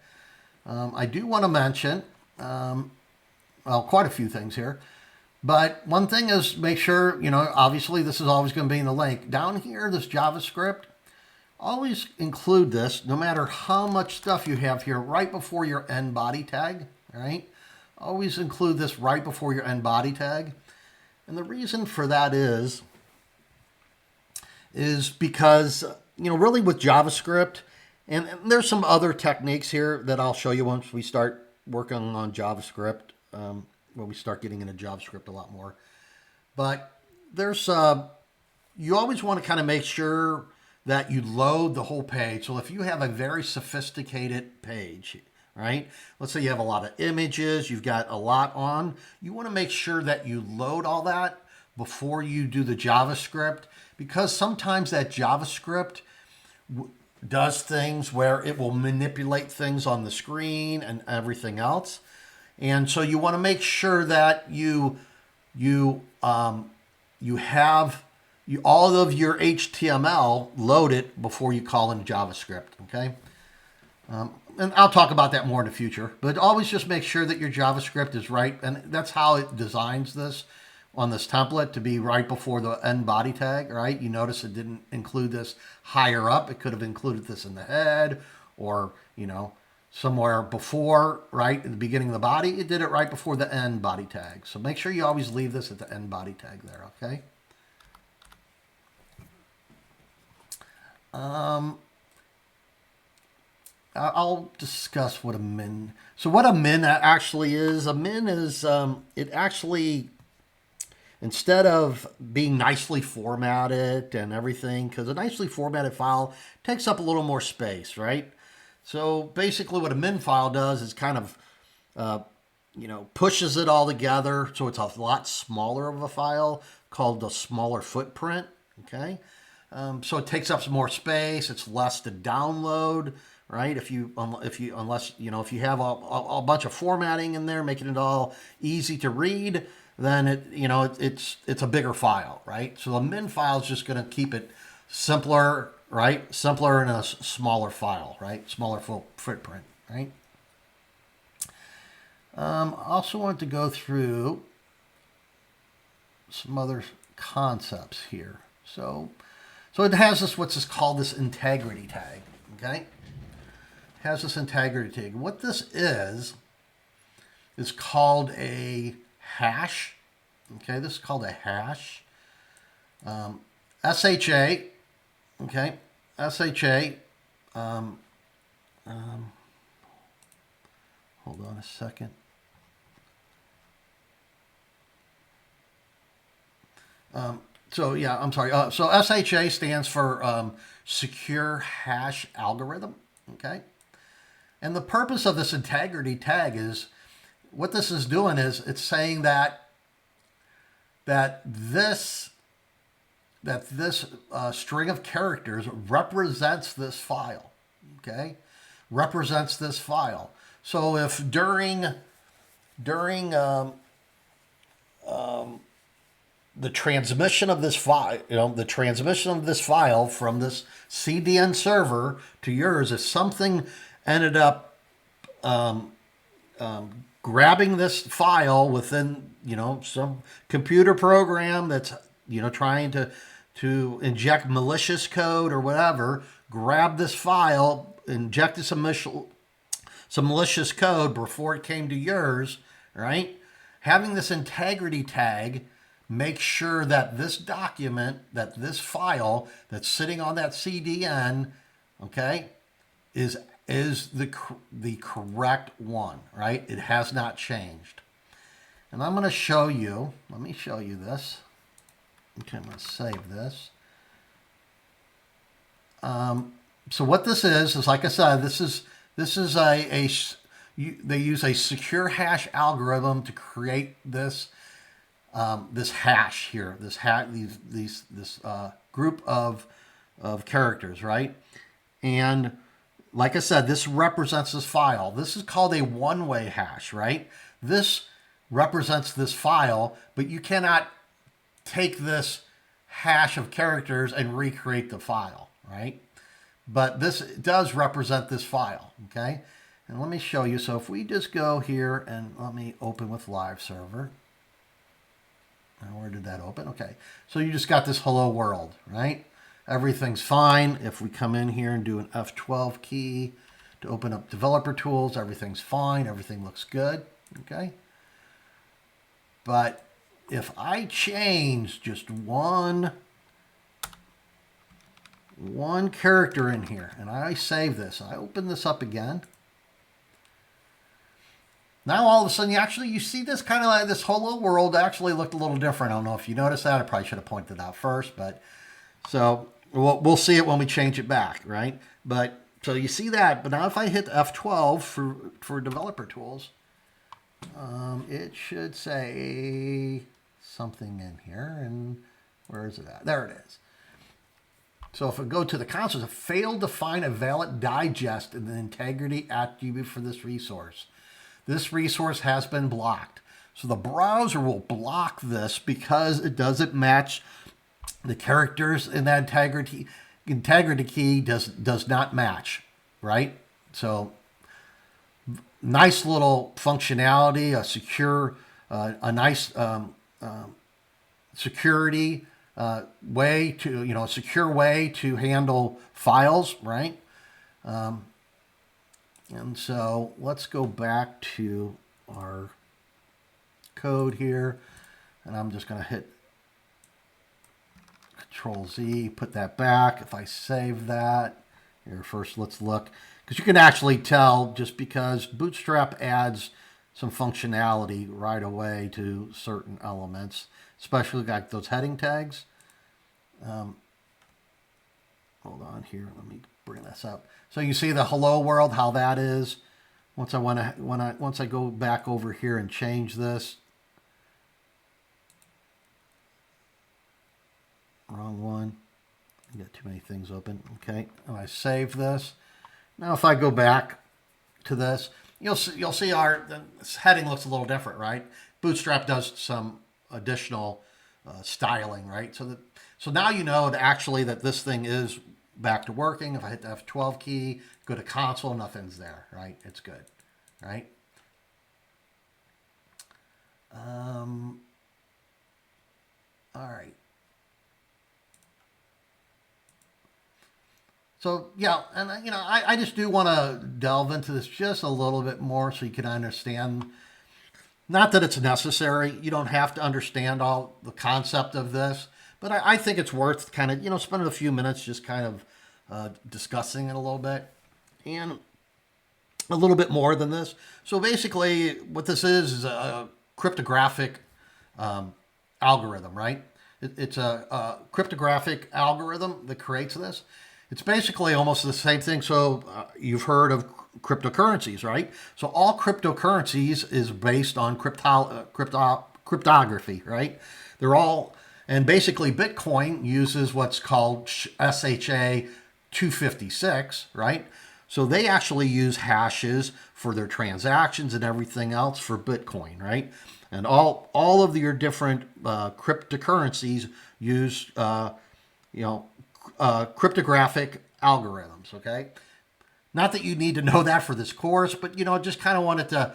I do want to mention, well, quite a few things here, but one thing is make sure, obviously this is always going to be in the link. Down here, this JavaScript, always include this, no matter how much stuff you have here, right before your end body tag, right? Always include this right before your end body tag. And the reason for that is because, really with JavaScript, and there's some other techniques here that I'll show you once we start working on JavaScript, when we start getting into JavaScript a lot more. But there's, you always want to kind of make sure that you load the whole page. So if you have a very sophisticated page, right? Let's say you have a lot of images, you've got a lot on. You want to make sure that you load all that before you do the JavaScript, because sometimes that JavaScript does things where it will manipulate things on the screen and everything else. And so you want to make sure that you have all of your HTML loaded before you call in JavaScript, okay? And I'll talk about that more in the future, but always just make sure that your JavaScript is right. And that's how it designs this on this template to be right before the end body tag, right? You notice it didn't include this higher up. It could have included this in the head or, somewhere before, right? At the beginning of the body, it did it right before the end body tag. So make sure you always leave this at the end body tag there, okay? I'll discuss what a min. So what a min actually is, a min is it actually, instead of being nicely formatted and everything, because a nicely formatted file takes up a little more space, right? So basically, what a min file does is kind of pushes it all together, so it's a lot smaller of a file called the smaller footprint. Okay, so it takes up some more space. It's less to download, right? If you unless if you have a bunch of formatting in there, making it all easy to read, then it's a bigger file, right? So the min file is just going to keep it simpler, right? Simpler in a smaller file, right? Smaller footprint, right? I also want to go through some other concepts here. So it has what's called this integrity tag. Okay, it has this integrity tag. What this is called a hash. Okay, this is called a hash. SHA. Okay, SHA. Hold on a second. So yeah, I'm sorry. So SHA stands for Secure Hash Algorithm. Okay, and the purpose of this integrity tag is, what this is doing is it's saying that this string of characters represents this file. Okay, represents this file. So if during the transmission of this file, the transmission of this file from this CDN server to yours, if something ended up grabbing this file within, some computer program that's, trying to inject malicious code or whatever, grab this file, injected some malicious code before it came to yours, right? Having this integrity tag make sure that this document, that this file that's sitting on that CDN, okay, is the correct one, right? It has not changed. And I'm going to show you, let me show you this. Okay, I'm going to save this. So what this is like I said, this is they use a secure hash algorithm to create this this hash here, this group of characters, right? And like I said, this represents this file. This is called a one-way hash, right? This represents this file, but you cannot take this hash of characters and recreate the file, right? But this does represent this file, okay? And let me show you. So if we just go here and let me open with Live Server. Now, where did that open? Okay. So you just got this hello world, right? Everything's fine. If we come in here and do an F12 key to open up developer tools, everything's fine. Everything looks good, okay? But if I change just one character in here and I save this, I open this up again. Now all of a sudden you see this kind of like this hello world actually looked a little different. I don't know if you noticed that. I probably should have pointed it out first, but so we'll see it when we change it back, right? But so you see that. But now if I hit F12 for developer tools, it should say something in here. And where is it at? There it is. So if I go to the console, it failed to find a valid digest in the integrity attribute for this resource. This resource has been blocked. So the browser will block this because it doesn't match the characters in that integrity key does not match, right? So nice little functionality, a nice security way to, a secure way to handle files, right? And so let's go back to our code here, and I'm just going to hit Control Z, put that back. If I save that Here, first, let's look, because you can actually tell just because Bootstrap adds some functionality right away to certain elements, especially like those heading tags. Hold on here. Let me bring this up. So you see the hello world, how that is. Once I go back over here and change this. Wrong one. I got too many things open. Okay, and I save this. Now if I go back to this, you'll see this heading looks a little different, right? Bootstrap does some additional styling, right? So now you know that this thing is back to working. If I hit the F12 key, go to console, nothing's there, right? It's good, right? All right. So yeah, and I just do want to delve into this just a little bit more so you can understand. Not that it's necessary. You don't have to understand all the concept of this, but I think it's worth kind of spending a few minutes just kind of discussing it a little bit and a little bit more than this. So basically, what this is a cryptographic algorithm, right? It's a cryptographic algorithm that creates this. It's basically almost the same thing. So you've heard of cryptocurrencies, right? So all cryptocurrencies is based on cryptography, right? They're all, and basically Bitcoin uses what's called SHA 256, right? So they actually use hashes for their transactions and everything else for Bitcoin, right? And all of your different cryptocurrencies use, cryptographic algorithms, okay? Not that you need to know that for this course, but, just kind of wanted to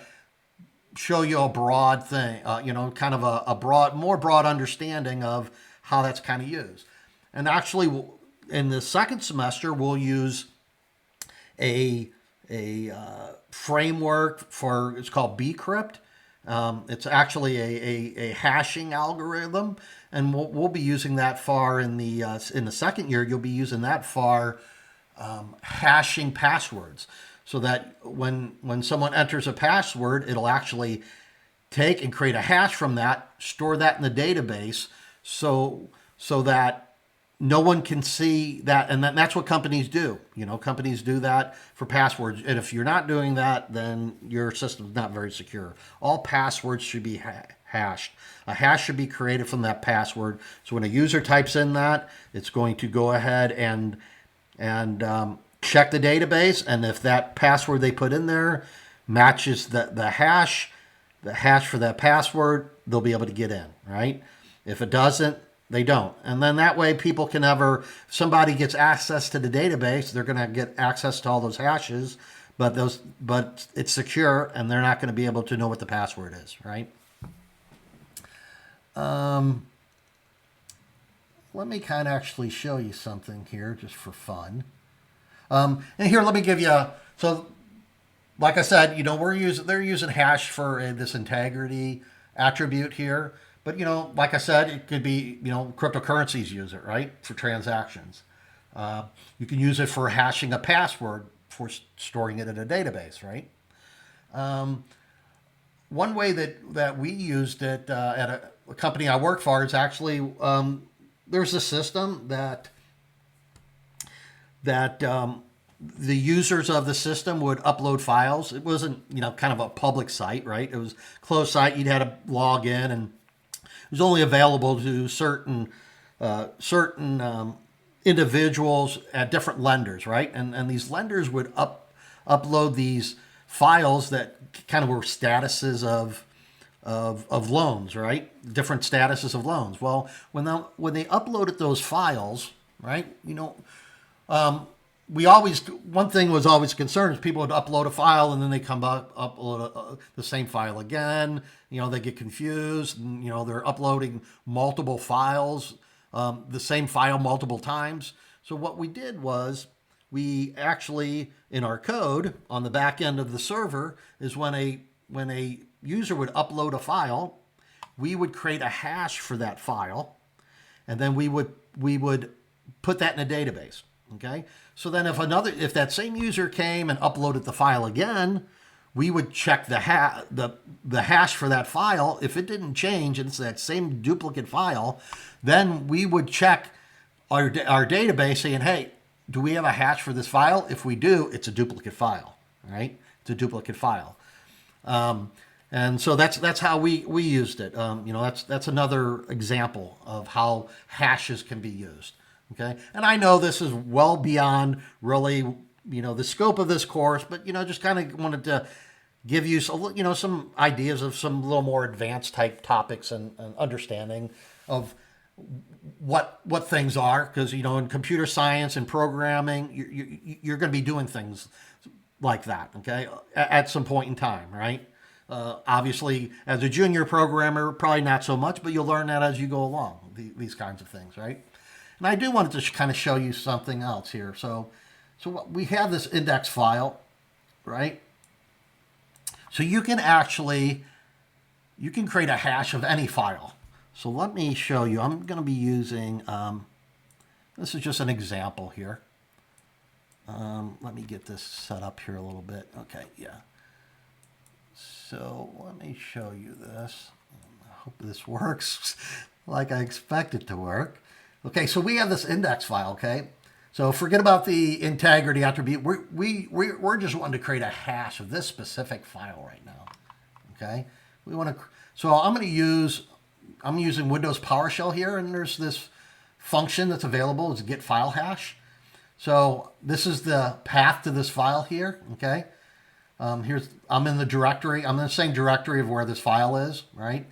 show you a broad thing, kind of a more broad understanding of how that's kind of used. And actually, in the second semester, we'll use a framework it's called bcrypt. It's actually a hashing algorithm, and we'll be using that in the second year. You'll be using that for hashing passwords, so that when someone enters a password, it'll actually take and create a hash from that, store that in the database, so that no one can see that, and that's what companies do. Companies do that for passwords, and if you're not doing that, then your system's not very secure. All passwords should be hashed. A hash should be created from that password. So when a user types in that, it's going to go ahead and check the database, and if that password they put in there matches the hash for that password, they'll be able to get in, right? If it doesn't, they don't. And then that way people can if somebody gets access to the database, they're going to get access to all those hashes, but it's secure, and they're not going to be able to know what the password is, right? Let me kind of actually show you something here just for fun. And here, let me give you, so like I said, they're using hash for this integrity attribute here. But, like I said, it could be, cryptocurrencies use it, right, for transactions. You can use it for hashing a password for storing it in a database, right? One way that we used it at a company I work for is actually there's a system that the users of the system would upload files. It wasn't, kind of a public site, right? It was a closed site. You'd had to log in, and it was only available to certain individuals at different lenders, right? And these lenders would upload these files that kind of were statuses of loans, right? Different statuses of loans. Well, when they uploaded those files, right? One thing was always concerned is people would upload a file and then they come back, upload the same file again. They get confused, and they're uploading multiple files, the same file multiple times. So what we did was we actually, in our code on the back end of the server, is when a user would upload a file, we would create a hash for that file, and then we would put that in a database. Okay, So then if that same user came and uploaded the file again, we would check the hash for that file. If it didn't change and it's that same duplicate file, then we would check our database saying, hey, do we have a hash for this file? If we do, it's a duplicate file, right? It's a duplicate file. And so that's how we used it. That's another example of how hashes can be used. Okay, and I know this is well beyond really the scope of this course, but just kind of wanted to give you some ideas of some little more advanced type topics and understanding of what things are, because in computer science and programming you're going to be doing things like that, okay, at some point in time, right? Obviously, as a junior programmer, probably not so much, but you'll learn that as you go along, these kinds of things, right? And I do want to kind of show you something else here. So we have this index file, right? So you can create a hash of any file. So let me show you. I'm going to be using, this is just an example here. Let me get this set up here a little bit. Okay, yeah. So let me show you this. I hope this works like I expect it to work. Okay, so we have this index file, okay? So forget about the integrity attribute. We're just wanting to create a hash of this specific file right now, okay? So I'm using Windows PowerShell here, and there's this function that's available. It's get file hash. So this is the path to this file here, okay? I'm in the directory. I'm in the same directory of where this file is, right?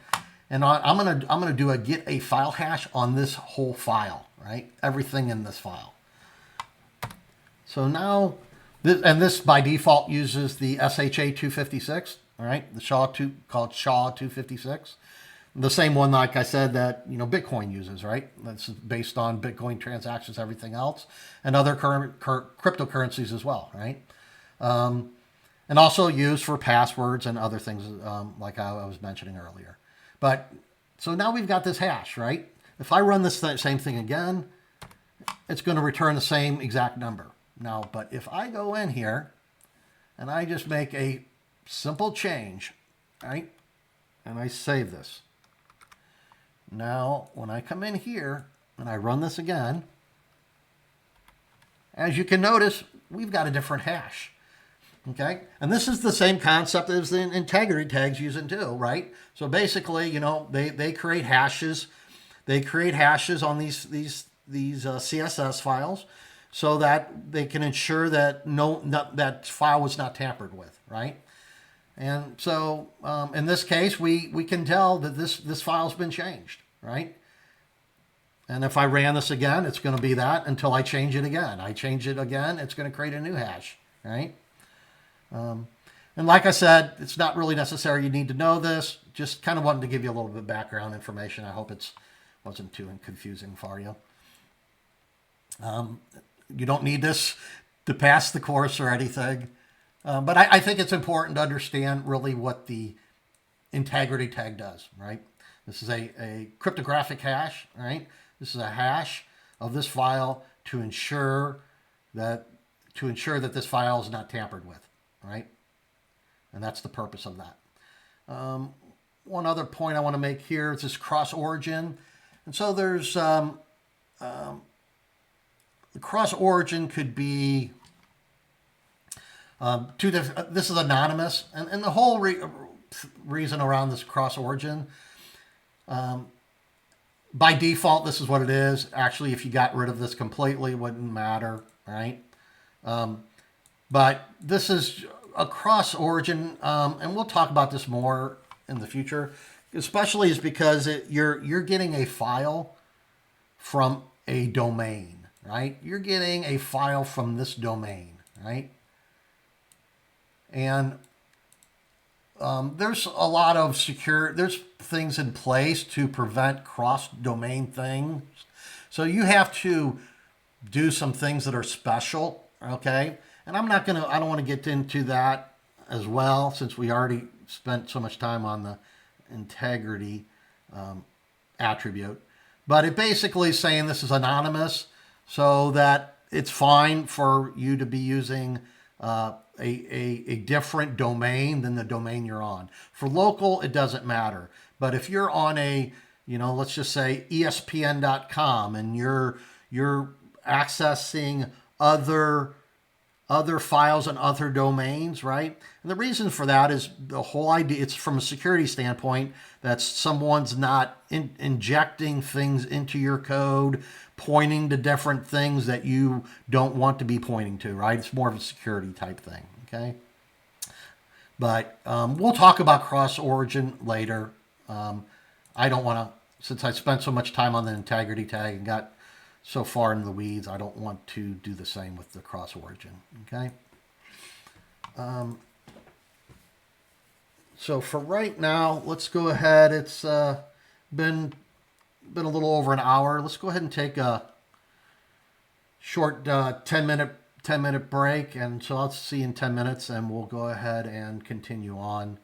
And I'm gonna do a get a file hash on this whole file, right? Everything in this file. So now, this by default uses the SHA 256, all right? The called SHA 256, the same one, like I said, that Bitcoin uses, right? That's based on Bitcoin transactions, everything else, and other cryptocurrencies as well, right? And also used for passwords and other things, like I was mentioning earlier. But so now we've got this hash, right? If I run this same thing again, it's going to return the same exact number. Now, but if I go in here and I just make a simple change, right? And I save this. Now, when I come in here and I run this again, as you can notice, we've got a different hash. Okay, and this is the same concept as the integrity tags using too, right? So basically, they create hashes. They create hashes on these CSS files, so that they can ensure that that file was not tampered with, right? And so in this case, we can tell that this file's been changed, right? And if I ran this again, it's going to be that until I change it again. I change it again, it's going to create a new hash, right? And like I said, it's not really necessary you need to know this. Just kind of wanted to give you a little bit of background information. I hope it wasn't too confusing for you. You don't need this to pass the course or anything. But I think it's important to understand really what the integrity tag does, right? This is a cryptographic hash, right? This is a hash of this file to ensure that this file is not tampered with, right? And that's the purpose of that. One other point I want to make here is this cross origin. And so there's the cross origin could be this is anonymous, and the whole reason around this cross origin, by default, this is what it is. Actually, if you got rid of this completely, it wouldn't matter, right? But this is a cross origin, and we'll talk about this more in the future, especially is because you're getting a file from a domain, right? You're getting a file from this domain, right? And there's a lot of there's things in place to prevent cross-domain things. So you have to do some things that are special, okay? And I don't want to get into that as well, since we already spent so much time on the integrity attribute. But it basically is saying this is anonymous, so that it's fine for you to be using a different domain than the domain you're on. For local, it doesn't matter. But if you're on a, let's just say ESPN.com and you're accessing other files and other domains, right? And the reason for that is the whole idea, it's from a security standpoint, that someone's not injecting things into your code, pointing to different things that you don't want to be pointing to, right? It's more of a security type thing, okay? But we'll talk about cross-origin later. I don't want to, since I spent so much time on the integrity tag and got so far in the weeds, I don't want to do the same with the cross-origin, okay? So for right now, let's go ahead. It's been a little over an hour. Let's go ahead and take a short 10-minute break, and so I'll see you in 10 minutes, and we'll go ahead and continue on.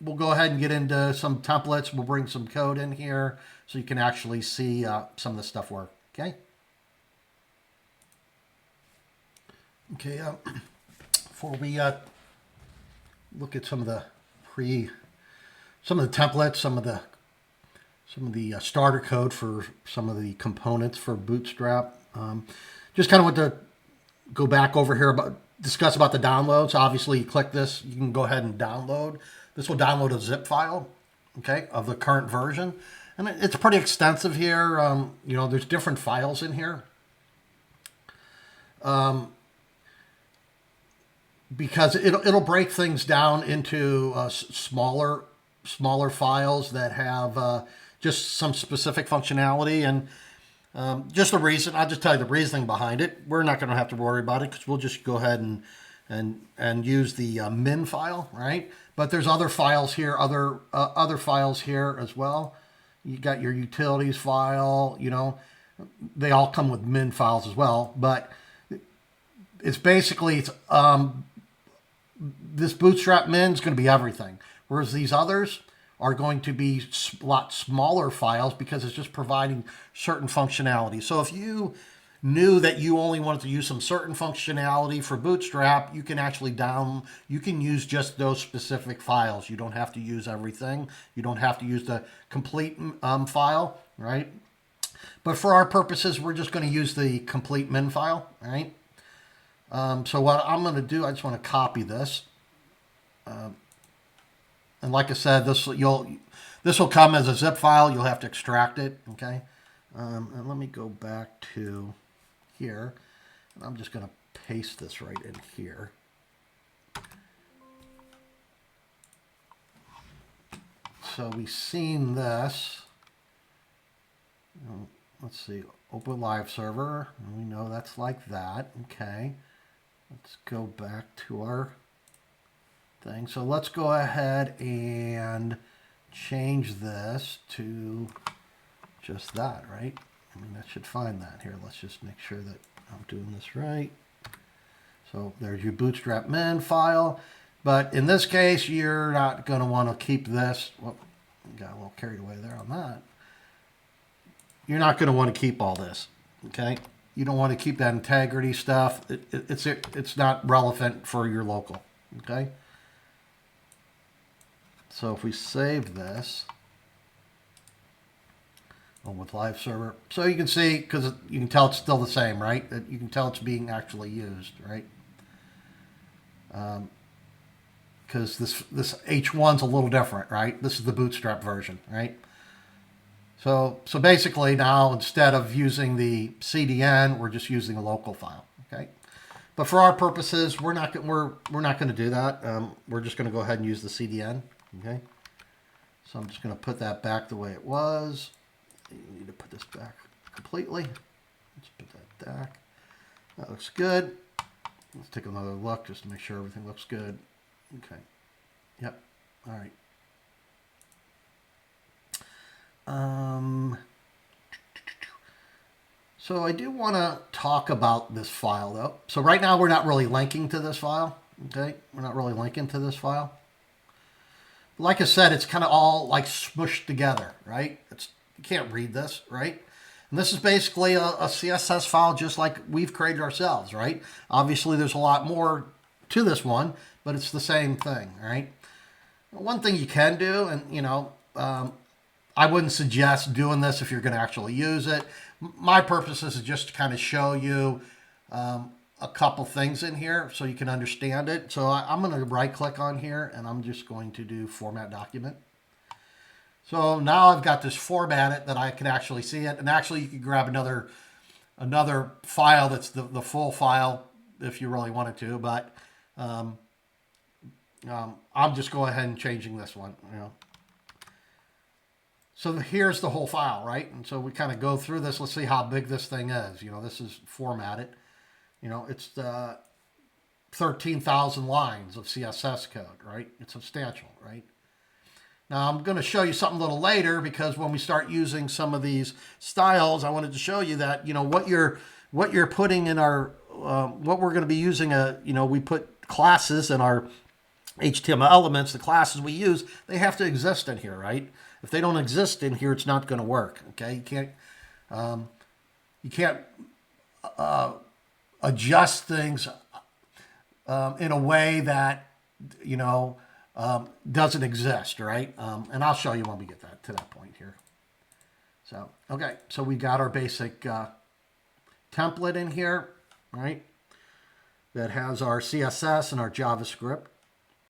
We'll go ahead and get into some templates. We'll bring some code in here so you can actually see some of the stuff work. Okay. Okay. Before we look at some of the templates, some of the starter code for some of the components for Bootstrap. Just kind of want to go back over here discuss about the downloads. Obviously, you click this, you can go ahead and download. This will download a zip file, okay, of the current version. And it's pretty extensive here. There's different files in here. Because it'll break things down into smaller files that have just some specific functionality. And just the reason, I'll just tell you the reasoning behind it. We're not going to have to worry about it because we'll just go ahead and use the min file, right? But there's other files here, other files here as well. You got your utilities file, they all come with min files as well. But it's basically, this Bootstrap min is going to be everything. Whereas these others are going to be a lot smaller files because it's just providing certain functionality. So if you knew that you only wanted to use some certain functionality for Bootstrap, you can actually you can use just those specific files. You don't have to use everything. You don't have to use the complete file, right? But for our purposes, we're just going to use the complete min file, right? So what I'm going to do, I just want to copy this. And like I said, this will come as a zip file. You'll have to extract it, okay? And let me go back to here. And I'm just going to paste this right in here. So we've seen this. Let's see, open live server. We know that's like that, okay. Let's go back to our thing. So let's go ahead and change this to just that, right? I mean, that should find that here. Let's just make sure that I'm doing this right. So there's your Bootstrap min file. But in this case, you're not going to want to keep this. Well, got a little carried away there on that. You're not going to want to keep all this, okay? You don't want to keep that integrity stuff. It's not relevant for your local, okay? So if we save this, with live server, so you can see, because you can tell it's still the same, right? You can tell it's being actually used, right? Because this H1's a little different, right? This is the Bootstrap version, right? So basically now, instead of using the CDN, we're just using a local file, okay? But for our purposes, we're not going to do that. We're just going to go ahead and use the CDN, okay? So I'm just going to put that back the way it was. You need to put this back completely. Let's put that back. That looks good. Let's take another look just to make sure everything looks good. Okay. Yep. All right. So I do want to talk about this file though. So right now we're not really linking to this file. Okay. We're not really linking to this file. Like I said, it's kind of all like smushed together, right? You can't read this, right? And this is basically a CSS file just like we've created ourselves, right? Obviously, there's a lot more to this one, but it's the same thing, right? One thing you can do, and I wouldn't suggest doing this if you're going to actually use it. My purpose is just to kind of show you a couple things in here so you can understand it. So I'm going to right click on here and I'm just going to do format document. So now I've got this formatted that I can actually see it. And actually you can grab another file that's the full file if you really wanted to, but I'm just going ahead and changing this one. So here's the whole file, right? And so we kind of go through this. Let's see how big this thing is. This is formatted. It's 13,000 lines of CSS code, right? It's substantial, right? Now I'm going to show you something a little later because when we start using some of these styles, I wanted to show you that what you're putting in our what we're going to be using. We put classes in our HTML elements. The classes we use, they have to exist in here, right? If they don't exist in here, it's not going to work. Okay, you can't adjust things in a way that doesn't exist, right? And I'll show you when we get to that point here. So okay, so we got our basic template in here, right? That has our CSS and our JavaScript.